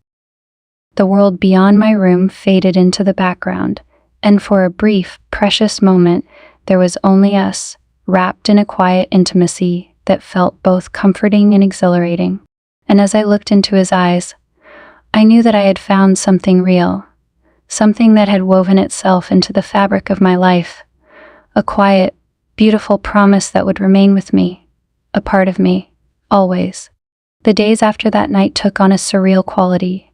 The world beyond my room faded into the background, and for a brief, precious moment, there was only us, wrapped in a quiet intimacy that felt both comforting and exhilarating. And as I looked into his eyes, I knew that I had found something real, something that had woven itself into the fabric of my life, a quiet, beautiful promise that would remain with me, a part of me, always. The days after that night took on a surreal quality.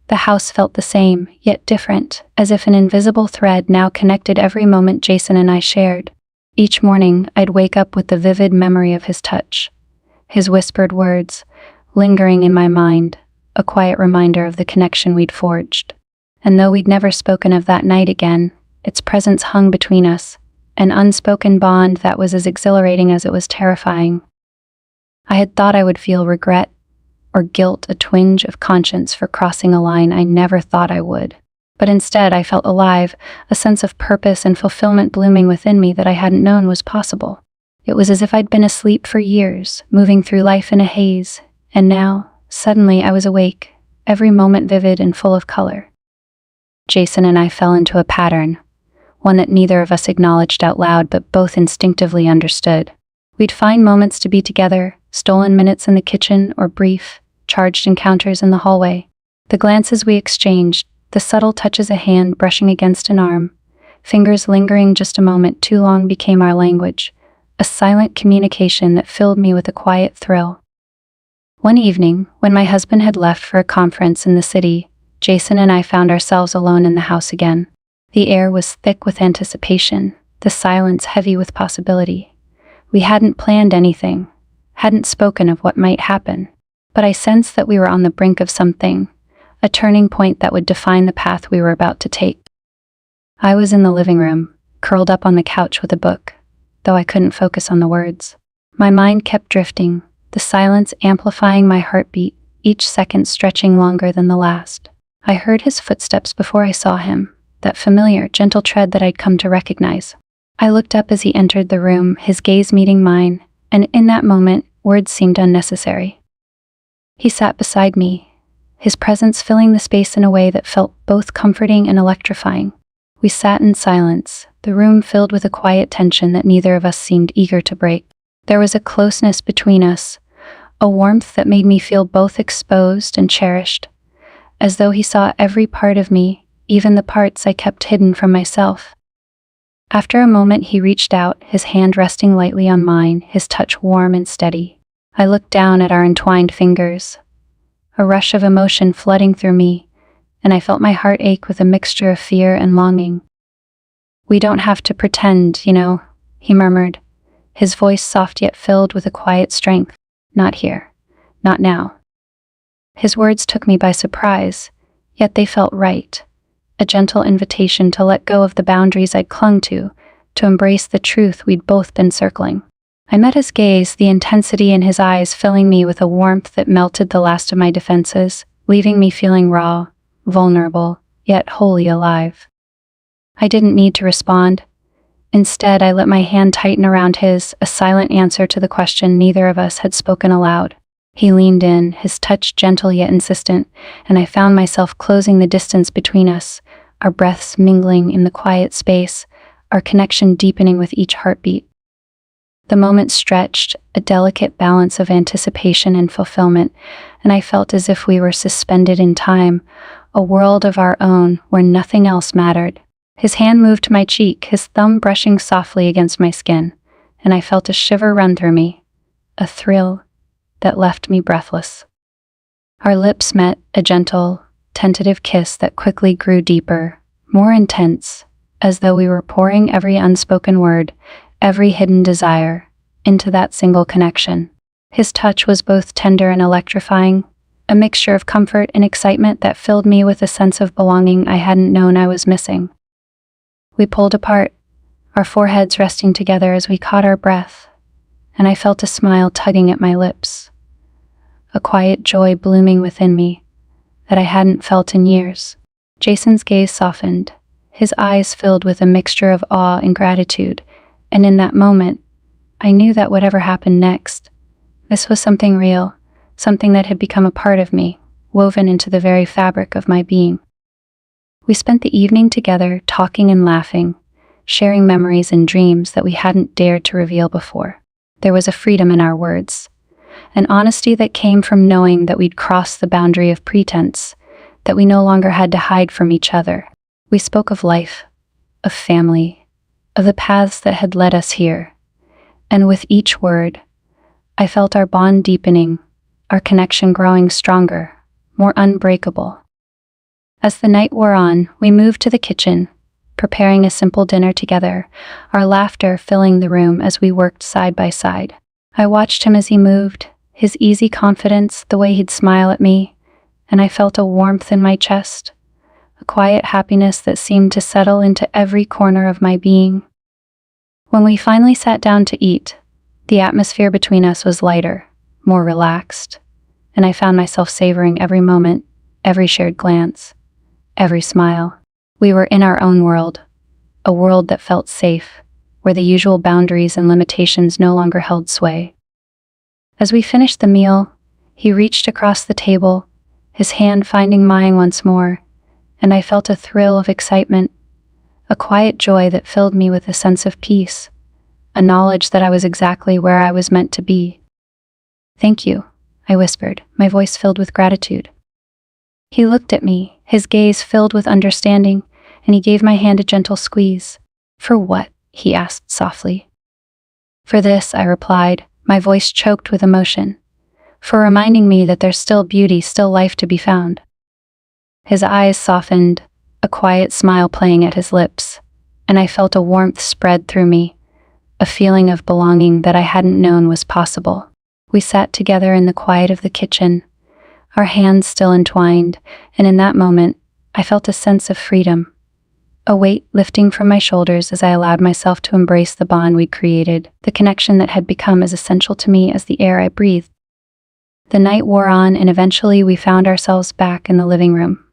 The house felt the same, yet different, as if an invisible thread now connected every moment Jason and I shared. Each morning, I'd wake up with the vivid memory of his touch, his whispered words, lingering in my mind, a quiet reminder of the connection we'd forged. And though we'd never spoken of that night again, its presence hung between us, an unspoken bond that was as exhilarating as it was terrifying. I had thought I would feel regret or guilt, a twinge of conscience for crossing a line I never thought I would. But instead, I felt alive, a sense of purpose and fulfillment blooming within me that I hadn't known was possible. It was as if I'd been asleep for years, moving through life in a haze, and now, suddenly, I was awake, every moment vivid and full of color. Jason and I fell into a pattern, one that neither of us acknowledged out loud but both instinctively understood. We'd find moments to be together, stolen minutes in the kitchen or brief, charged encounters in the hallway. The glances we exchanged, the subtle touches a hand brushing against an arm, fingers lingering just a moment too long became our language, a silent communication that filled me with a quiet thrill. One evening, when my husband had left for a conference in the city, Jason and I found ourselves alone in the house again. The air was thick with anticipation, the silence heavy with possibility. We hadn't planned anything, hadn't spoken of what might happen, but I sensed that we were on the brink of something, a turning point that would define the path we were about to take. I was in the living room, curled up on the couch with a book, though I couldn't focus on the words. My mind kept drifting, the silence amplifying my heartbeat, each second stretching longer than the last. I heard his footsteps before I saw him, that familiar, gentle tread that I'd come to recognize. I looked up as he entered the room, his gaze meeting mine, and in that moment, words seemed unnecessary. He sat beside me, his presence filling the space in a way that felt both comforting and electrifying. We sat in silence, the room filled with a quiet tension that neither of us seemed eager to break. There was a closeness between us, a warmth that made me feel both exposed and cherished, as though he saw every part of me, even the parts I kept hidden from myself. After a moment, he reached out, his hand resting lightly on mine, his touch warm and steady. I looked down at our entwined fingers, a rush of emotion flooding through me, and I felt my heart ache with a mixture of fear and longing. "We don't have to pretend, he murmured, his voice soft yet filled with a quiet strength. "Not here. Not now." His words took me by surprise, yet they felt right. A gentle invitation to let go of the boundaries I'd clung to embrace the truth we'd both been circling. I met his gaze, the intensity in his eyes filling me with a warmth that melted the last of my defenses, leaving me feeling raw, vulnerable, yet wholly alive. I didn't need to respond. Instead, I let my hand tighten around his, a silent answer to the question neither of us had spoken aloud. He leaned in, his touch gentle yet insistent, and I found myself closing the distance between us, our breaths mingling in the quiet space, our connection deepening with each heartbeat. The moment stretched, a delicate balance of anticipation and fulfillment, and I felt as if we were suspended in time, a world of our own where nothing else mattered. His hand moved to my cheek, his thumb brushing softly against my skin, and I felt a shiver run through me, a thrill that left me breathless. Our lips met, a gentle, tentative kiss that quickly grew deeper, more intense, as though we were pouring every unspoken word, every hidden desire, into that single connection. His touch was both tender and electrifying, a mixture of comfort and excitement that filled me with a sense of belonging I hadn't known I was missing. We pulled apart, our foreheads resting together as we caught our breath, and I felt a smile tugging at my lips, a quiet joy blooming within me that I hadn't felt in years. Jason's gaze softened, his eyes filled with a mixture of awe and gratitude, and in that moment, I knew that whatever happened next, this was something real, something that had become a part of me, woven into the very fabric of my being. We spent the evening together, talking and laughing, sharing memories and dreams that we hadn't dared to reveal before. There was a freedom in our words, an honesty that came from knowing that we'd crossed the boundary of pretense, that we no longer had to hide from each other. We spoke of life, of family, of the paths that had led us here, and with each word, I felt our bond deepening, our connection growing stronger, more unbreakable. As the night wore on, we moved to the kitchen, preparing a simple dinner together, our laughter filling the room as we worked side by side. I watched him as he moved, his easy confidence, the way he'd smile at me, and I felt a warmth in my chest, a quiet happiness that seemed to settle into every corner of my being. When we finally sat down to eat, the atmosphere between us was lighter, more relaxed, and I found myself savoring every moment, every shared glance, every smile. We were in our own world, a world that felt safe, where the usual boundaries and limitations no longer held sway. As we finished the meal, he reached across the table, his hand finding mine once more, and I felt a thrill of excitement, a quiet joy that filled me with a sense of peace, a knowledge that I was exactly where I was meant to be. "Thank you," I whispered, my voice filled with gratitude. He looked at me, his gaze filled with understanding, and he gave my hand a gentle squeeze. "For what?" he asked softly. "For this," I replied, my voice choked with emotion. "For reminding me that there's still beauty, still life to be found." His eyes softened, a quiet smile playing at his lips, and I felt a warmth spread through me, a feeling of belonging that I hadn't known was possible. We sat together in the quiet of the kitchen, our hands still entwined, and in that moment, I felt a sense of freedom, a weight lifting from my shoulders as I allowed myself to embrace the bond we'd created, the connection that had become as essential to me as the air I breathed. The night wore on, and eventually we found ourselves back in the living room,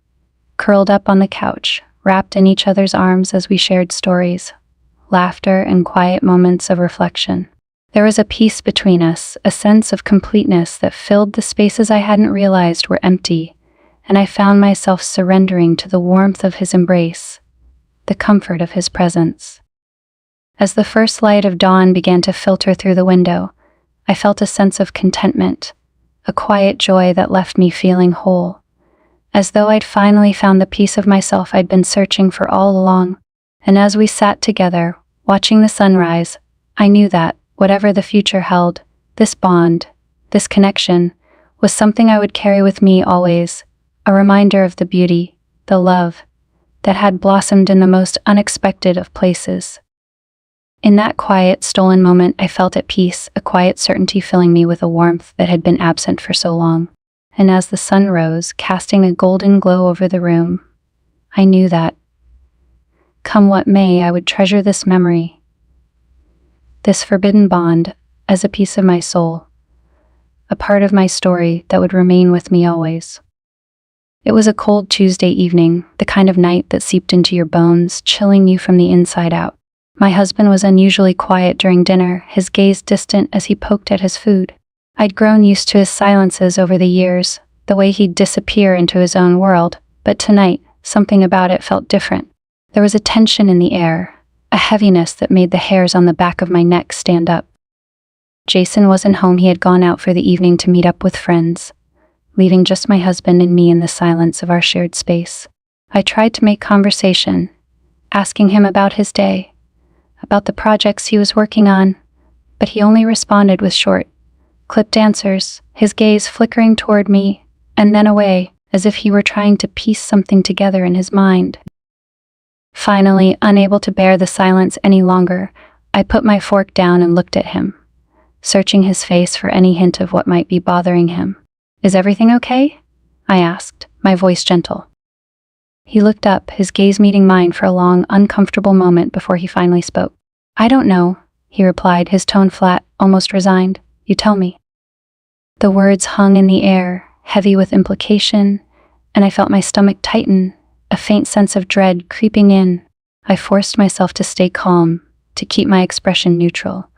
curled up on the couch, wrapped in each other's arms as we shared stories, laughter, and quiet moments of reflection. There was a peace between us, a sense of completeness that filled the spaces I hadn't realized were empty, and I found myself surrendering to the warmth of his embrace, the comfort of his presence. As the first light of dawn began to filter through the window, I felt a sense of contentment, a quiet joy that left me feeling whole, as though I'd finally found the piece of myself I'd been searching for all along. And as we sat together, watching the sunrise, I knew that, whatever the future held, this bond, this connection, was something I would carry with me always, a reminder of the beauty, the love, that had blossomed in the most unexpected of places. In that quiet, stolen moment, I felt at peace, a quiet certainty filling me with a warmth that had been absent for so long. And as the sun rose, casting a golden glow over the room, I knew that, come what may, I would treasure this memory, this forbidden bond, as a piece of my soul, a part of my story that would remain with me always. It was a cold Tuesday evening, the kind of night that seeped into your bones, chilling you from the inside out. My husband was unusually quiet during dinner, his gaze distant as he poked at his food. I'd grown used to his silences over the years, the way he'd disappear into his own world, but tonight, something about it felt different. There was a tension in the air, a heaviness that made the hairs on the back of my neck stand up. Jason wasn't home. He had gone out for the evening to meet up with friends, leaving just my husband and me in the silence of our shared space. I tried to make conversation, asking him about his day, about the projects he was working on, but he only responded with short, clipped answers, his gaze flickering toward me and then away, as if he were trying to piece something together in his mind. Finally, unable to bear the silence any longer, I put my fork down and looked at him, searching his face for any hint of what might be bothering him. "Is everything okay?" I asked, my voice gentle. He looked up, his gaze meeting mine for a long, uncomfortable moment before he finally spoke. "I don't know," he replied, his tone flat, almost resigned. "You tell me." The words hung in the air, heavy with implication, and I felt my stomach tighten, a faint sense of dread creeping in. I forced myself to stay calm, to keep my expression neutral,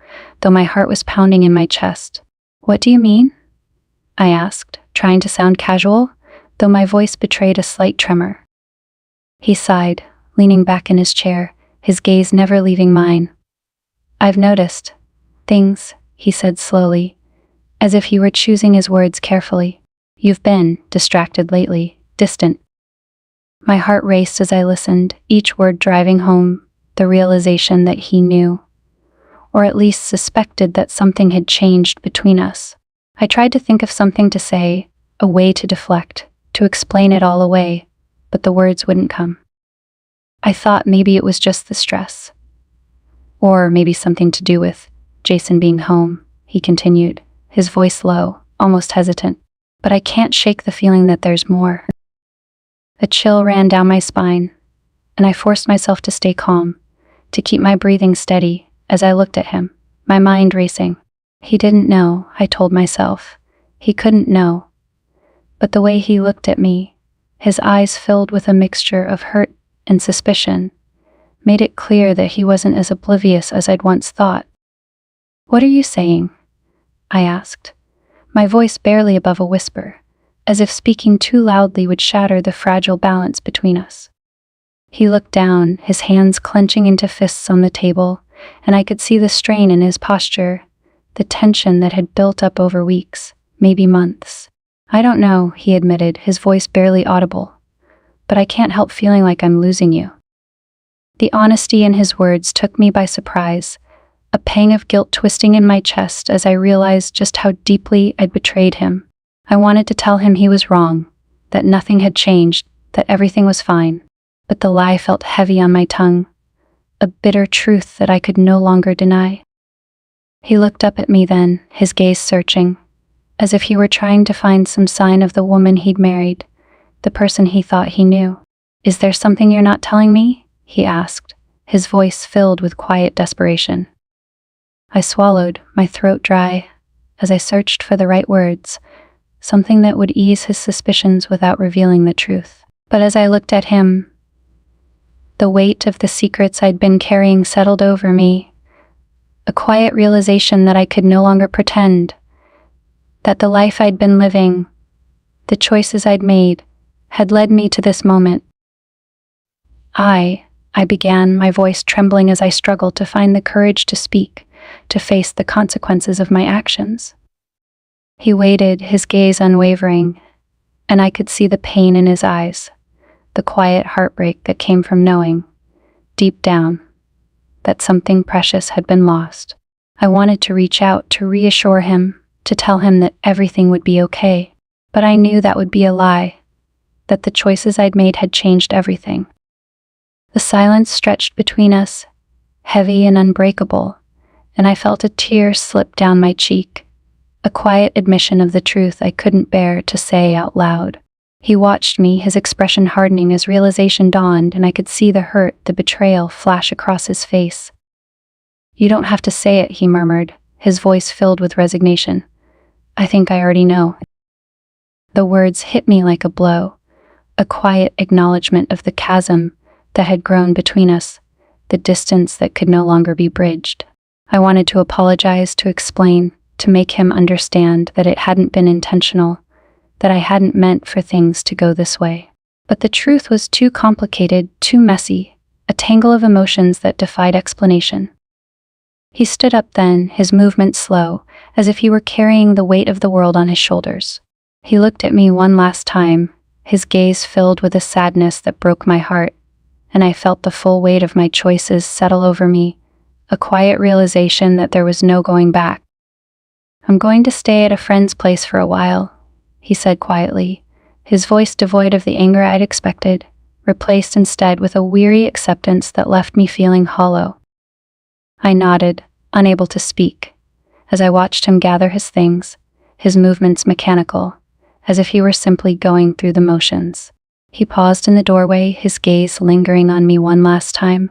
though my heart was pounding in my chest. "What do you mean?" I asked, trying to sound casual, though my voice betrayed a slight tremor. He sighed, leaning back in his chair, his gaze never leaving mine. "I've noticed things," he said slowly, as if he were choosing his words carefully. "You've been distracted lately, distant." My heart raced as I listened, each word driving home the realization that he knew, or at least suspected that something had changed between us. I tried to think of something to say, a way to deflect, to explain it all away, but the words wouldn't come. I thought maybe it was just the stress, or maybe something to do with Jason being home, he continued, his voice low, almost hesitant. But I can't shake the feeling that there's more. A chill ran down my spine, and I forced myself to stay calm, to keep my breathing steady as I looked at him, my mind racing. He didn't know, I told myself. He couldn't know. But the way he looked at me, his eyes filled with a mixture of hurt and suspicion, made it clear that he wasn't as oblivious as I'd once thought. "What are you saying?" I asked, my voice barely above a whisper, as if speaking too loudly would shatter the fragile balance between us. He looked down, his hands clenching into fists on the table, and I could see the strain in his posture, the tension that had built up over weeks, maybe months. "I don't know," he admitted, his voice barely audible, "but I can't help feeling like I'm losing you." The honesty in his words took me by surprise, a pang of guilt twisting in my chest as I realized just how deeply I'd betrayed him. I wanted to tell him he was wrong, that nothing had changed, that everything was fine, but the lie felt heavy on my tongue, a bitter truth that I could no longer deny. He looked up at me then, his gaze searching, as if he were trying to find some sign of the woman he'd married, the person he thought he knew. "Is there something you're not telling me?" he asked, his voice filled with quiet desperation. I swallowed, my throat dry, as I searched for the right words, something that would ease his suspicions without revealing the truth. But as I looked at him, the weight of the secrets I'd been carrying settled over me, a quiet realization that I could no longer pretend, that the life I'd been living, the choices I'd made, had led me to this moment. I began, my voice trembling as I struggled to find the courage to speak, to face the consequences of my actions. He waited, his gaze unwavering, and I could see the pain in his eyes, the quiet heartbreak that came from knowing, deep down, that something precious had been lost. I wanted to reach out, to reassure him, to tell him that everything would be okay, but I knew that would be a lie, that the choices I'd made had changed everything. The silence stretched between us, heavy and unbreakable, and I felt a tear slip down my cheek, a quiet admission of the truth I couldn't bear to say out loud. He watched me, his expression hardening as realization dawned, and I could see the hurt, the betrayal flash across his face. "You don't have to say it," he murmured, his voice filled with resignation. "I think I already know." The words hit me like a blow, a quiet acknowledgement of the chasm that had grown between us, the distance that could no longer be bridged. I wanted to apologize, to explain, to make him understand that it hadn't been intentional, that I hadn't meant for things to go this way. But the truth was too complicated, too messy, a tangle of emotions that defied explanation. He stood up then, his movements slow, as if he were carrying the weight of the world on his shoulders. He looked at me one last time, his gaze filled with a sadness that broke my heart, and I felt the full weight of my choices settle over me, a quiet realization that there was no going back. "I'm going to stay at a friend's place for a while," he said quietly, his voice devoid of the anger I'd expected, replaced instead with a weary acceptance that left me feeling hollow. I nodded, unable to speak, as I watched him gather his things, his movements mechanical, as if he were simply going through the motions. He paused in the doorway, his gaze lingering on me one last time,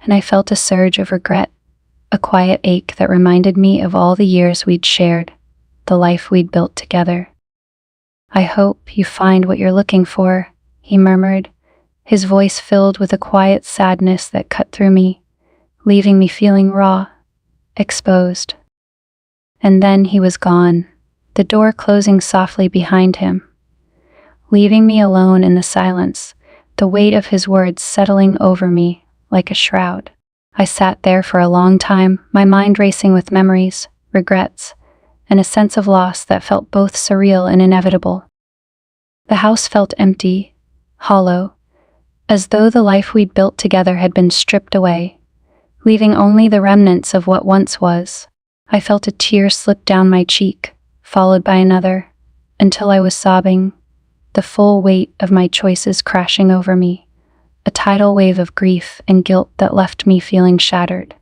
and I felt a surge of regret, a quiet ache that reminded me of all the years we'd shared, the life we'd built together. "I hope you find what you're looking for," he murmured, his voice filled with a quiet sadness that cut through me, leaving me feeling raw, exposed. And then he was gone, the door closing softly behind him, leaving me alone in the silence, the weight of his words settling over me like a shroud. I sat there for a long time, my mind racing with memories, regrets, and a sense of loss that felt both surreal and inevitable. The house felt empty, hollow, as though the life we'd built together had been stripped away, leaving only the remnants of what once was. I felt a tear slip down my cheek, followed by another, until I was sobbing, the full weight of my choices crashing over me, a tidal wave of grief and guilt that left me feeling shattered.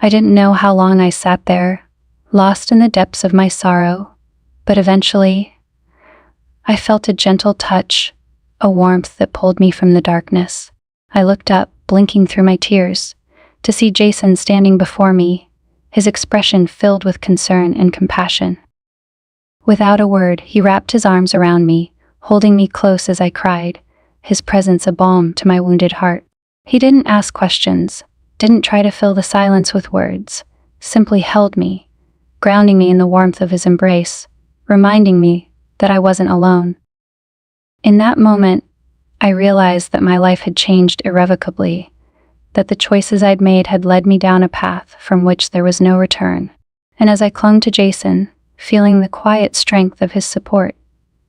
I didn't know how long I sat there, lost in the depths of my sorrow, but eventually, I felt a gentle touch, a warmth that pulled me from the darkness. I looked up, blinking through my tears, to see Jason standing before me, his expression filled with concern and compassion. Without a word, he wrapped his arms around me, holding me close as I cried, his presence a balm to my wounded heart. He didn't ask questions, didn't try to fill the silence with words, simply held me, grounding me in the warmth of his embrace, reminding me that I wasn't alone. In that moment, I realized that my life had changed irrevocably, that the choices I'd made had led me down a path from which there was no return. And as I clung to Jason, feeling the quiet strength of his support,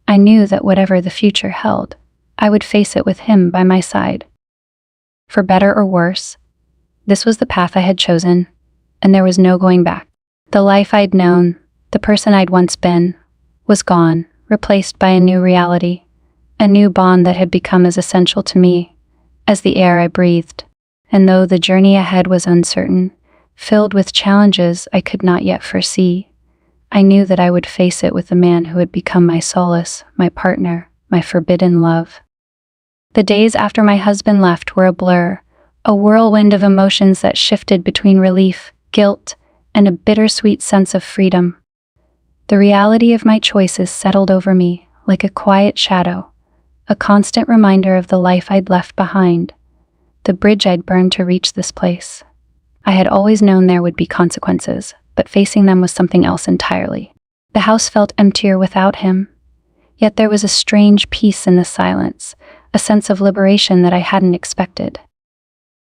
I knew that whatever the future held, I would face it with him by my side. For better or worse, this was the path I had chosen, and there was no going back. The life I'd known, the person I'd once been, was gone, replaced by a new reality, a new bond that had become as essential to me as the air I breathed. And though the journey ahead was uncertain, filled with challenges I could not yet foresee, I knew that I would face it with the man who had become my solace, my partner, my forbidden love. The days after my husband left were a blur, a whirlwind of emotions that shifted between relief, guilt, and a bittersweet sense of freedom. The reality of my choices settled over me like a quiet shadow, a constant reminder of the life I'd left behind, the bridge I'd burned to reach this place. I had always known there would be consequences, but facing them was something else entirely. The house felt emptier without him, yet there was a strange peace in the silence, a sense of liberation that I hadn't expected.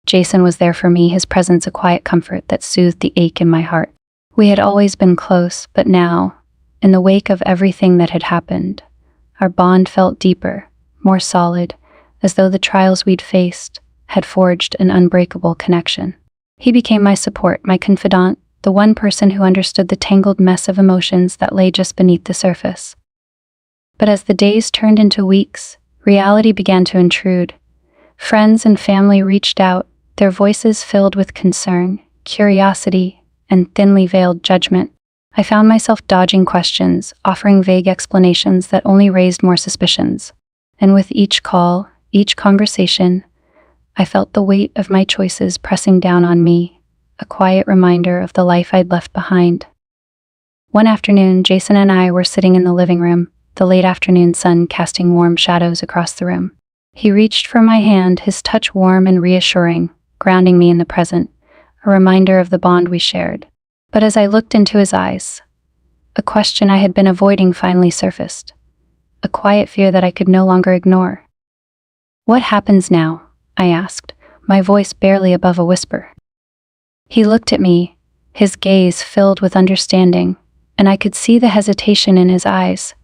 Jason was there for me, his presence a quiet comfort that soothed the ache in my heart. We had always been close, but now, in the wake of everything that had happened, our bond felt deeper, more solid, as though the trials we'd faced had forged an unbreakable connection. He became my support, my confidant, the one person who understood the tangled mess of emotions that lay just beneath the surface. But as the days turned into weeks, reality began to intrude. Friends and family reached out, their voices filled with concern, curiosity, and thinly veiled judgment. I found myself dodging questions, offering vague explanations that only raised more suspicions. And with each call, each conversation, I felt the weight of my choices pressing down on me, a quiet reminder of the life I'd left behind. One afternoon, Jason and I were sitting in the living room, the late afternoon sun casting warm shadows across the room. He reached for my hand, his touch warm and reassuring, grounding me in the present, a reminder of the bond we shared. But as I looked into his eyes, A question I had been avoiding finally surfaced. A quiet fear that I could no longer ignore. "What happens now?" I asked, my voice barely above a whisper. He looked at me, his gaze filled with understanding, and I could see the hesitation in his eyes,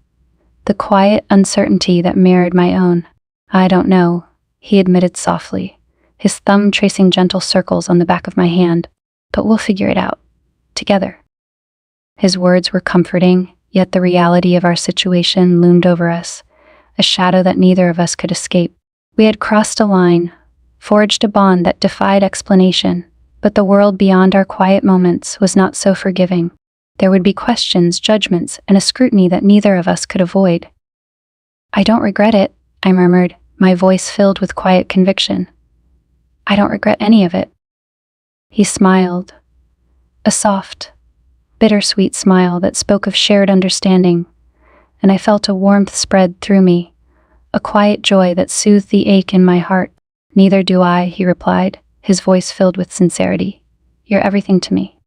the quiet uncertainty that mirrored my own. "I don't know," he admitted softly, his thumb tracing gentle circles on the back of my hand, "but we'll figure it out. Together." His words were comforting, yet the reality of our situation loomed over us, a shadow that neither of us could escape. We had crossed a line, forged a bond that defied explanation, but the world beyond our quiet moments was not so forgiving. There would be questions, judgments, and a scrutiny that neither of us could avoid. "I don't regret it," I murmured, my voice filled with quiet conviction. "I don't regret any of it." He smiled, a soft, bittersweet smile that spoke of shared understanding, and I felt a warmth spread through me, a quiet joy that soothed the ache in my heart. "Neither do I," he replied, his voice filled with sincerity. "You're everything to me."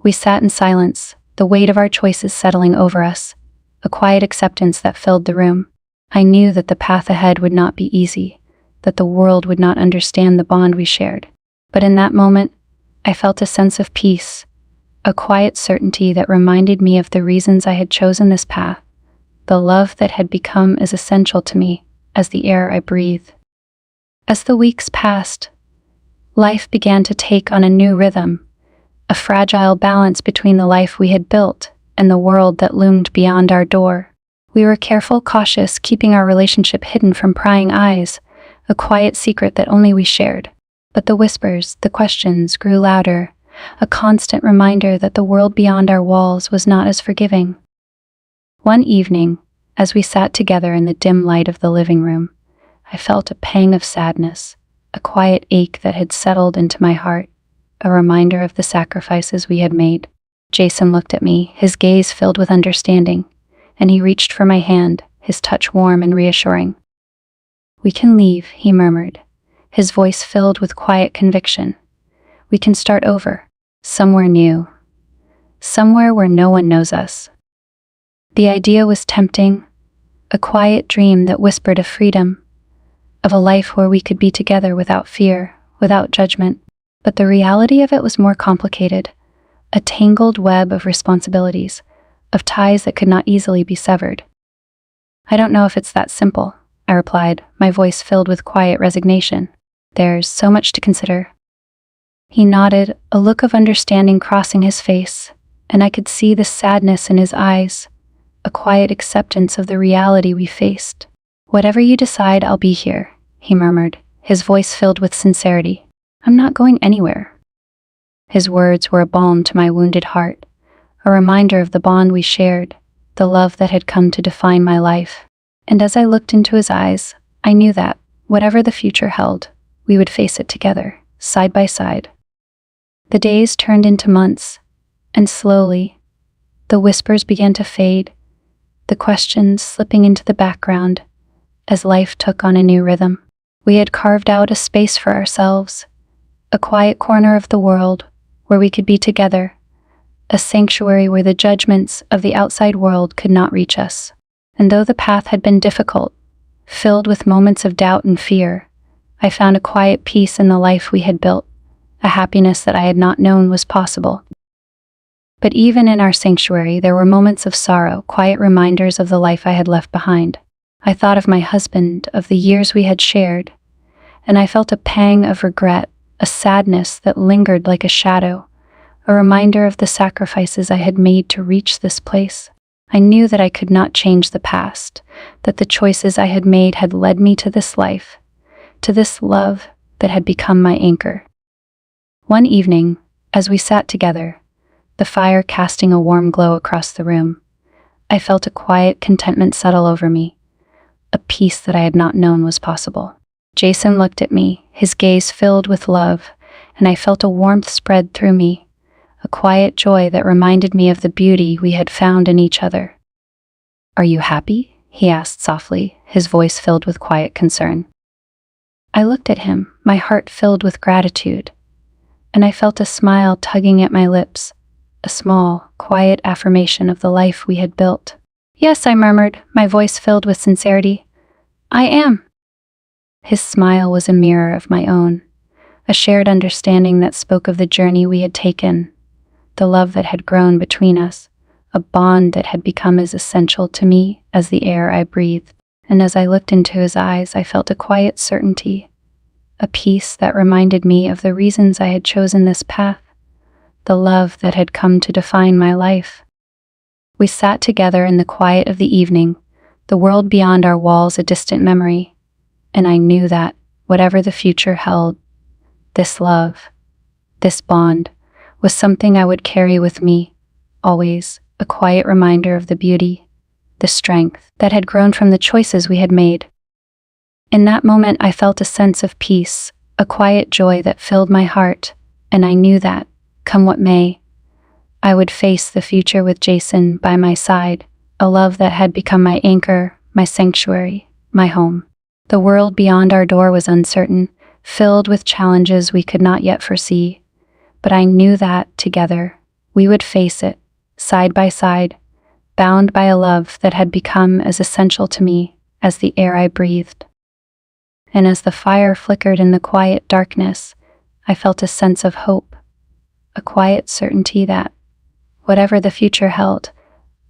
We sat in silence, the weight of our choices settling over us, a quiet acceptance that filled the room. I knew that the path ahead would not be easy, that the world would not understand the bond we shared. But in that moment, I felt a sense of peace, a quiet certainty that reminded me of the reasons I had chosen this path, the love that had become as essential to me as the air I breathe. As the weeks passed, life began to take on a new rhythm, a fragile balance between the life we had built and the world that loomed beyond our door. We were careful, cautious, keeping our relationship hidden from prying eyes, a quiet secret that only we shared. But the whispers, the questions grew louder, a constant reminder that the world beyond our walls was not as forgiving. One evening, as we sat together in the dim light of the living room, I felt a pang of sadness, a quiet ache that had settled into my heart, a reminder of the sacrifices we had made. Jason looked at me, his gaze filled with understanding, and he reached for my hand, his touch warm and reassuring. "We can leave," he murmured, his voice filled with quiet conviction. "We can start over, somewhere new, somewhere where no one knows us." The idea was tempting, a quiet dream that whispered of freedom, of a life where we could be together without fear, without judgment. But the reality of it was more complicated, a tangled web of responsibilities, of ties that could not easily be severed. "I don't know if it's that simple," I replied, my voice filled with quiet resignation. "There's so much to consider." He nodded, a look of understanding crossing his face, and I could see the sadness in his eyes, a quiet acceptance of the reality we faced. "Whatever you decide, I'll be here," he murmured, his voice filled with sincerity. "I'm not going anywhere." His words were a balm to my wounded heart, a reminder of the bond we shared, the love that had come to define my life. And as I looked into his eyes, I knew that, whatever the future held, we would face it together, side by side. The days turned into months, and slowly, the whispers began to fade, the questions slipping into the background, as life took on a new rhythm. We had carved out a space for ourselves, a quiet corner of the world where we could be together, a sanctuary where the judgments of the outside world could not reach us. And though the path had been difficult, filled with moments of doubt and fear, I found a quiet peace in the life we had built, a happiness that I had not known was possible. But even in our sanctuary, there were moments of sorrow, quiet reminders of the life I had left behind. I thought of my husband, of the years we had shared, and I felt a pang of regret, a sadness that lingered like a shadow, a reminder of the sacrifices I had made to reach this place. I knew that I could not change the past, that the choices I had made had led me to this life, to this love that had become my anchor. One evening, as we sat together, the fire casting a warm glow across the room, I felt a quiet contentment settle over me, a peace that I had not known was possible. Jason looked at me, his gaze filled with love, and I felt a warmth spread through me, a quiet joy that reminded me of the beauty we had found in each other. "Are you happy?" he asked softly, his voice filled with quiet concern. I looked at him, my heart filled with gratitude, and I felt a smile tugging at my lips, a small, quiet affirmation of the life we had built. "Yes," I murmured, my voice filled with sincerity. "I am." His smile was a mirror of my own, a shared understanding that spoke of the journey we had taken, the love that had grown between us, a bond that had become as essential to me as the air I breathed. And as I looked into his eyes, I felt a quiet certainty, a peace that reminded me of the reasons I had chosen this path, the love that had come to define my life. We sat together in the quiet of the evening, the world beyond our walls a distant memory, and I knew that, whatever the future held, this love, this bond, was something I would carry with me, always, a quiet reminder of the beauty, the strength that had grown from the choices we had made. In that moment, I felt a sense of peace, a quiet joy that filled my heart, and I knew that, come what may, I would face the future with Jason by my side, a love that had become my anchor, my sanctuary, my home. The world beyond our door was uncertain, filled with challenges we could not yet foresee, but I knew that, together, we would face it, side by side, bound by a love that had become as essential to me as the air I breathed. And as the fire flickered in the quiet darkness, I felt a sense of hope, a quiet certainty that, whatever the future held,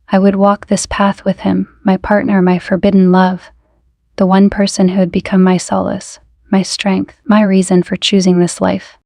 I would walk this path with him, my partner, my forbidden love, the one person who had become my solace, my strength, my reason for choosing this life.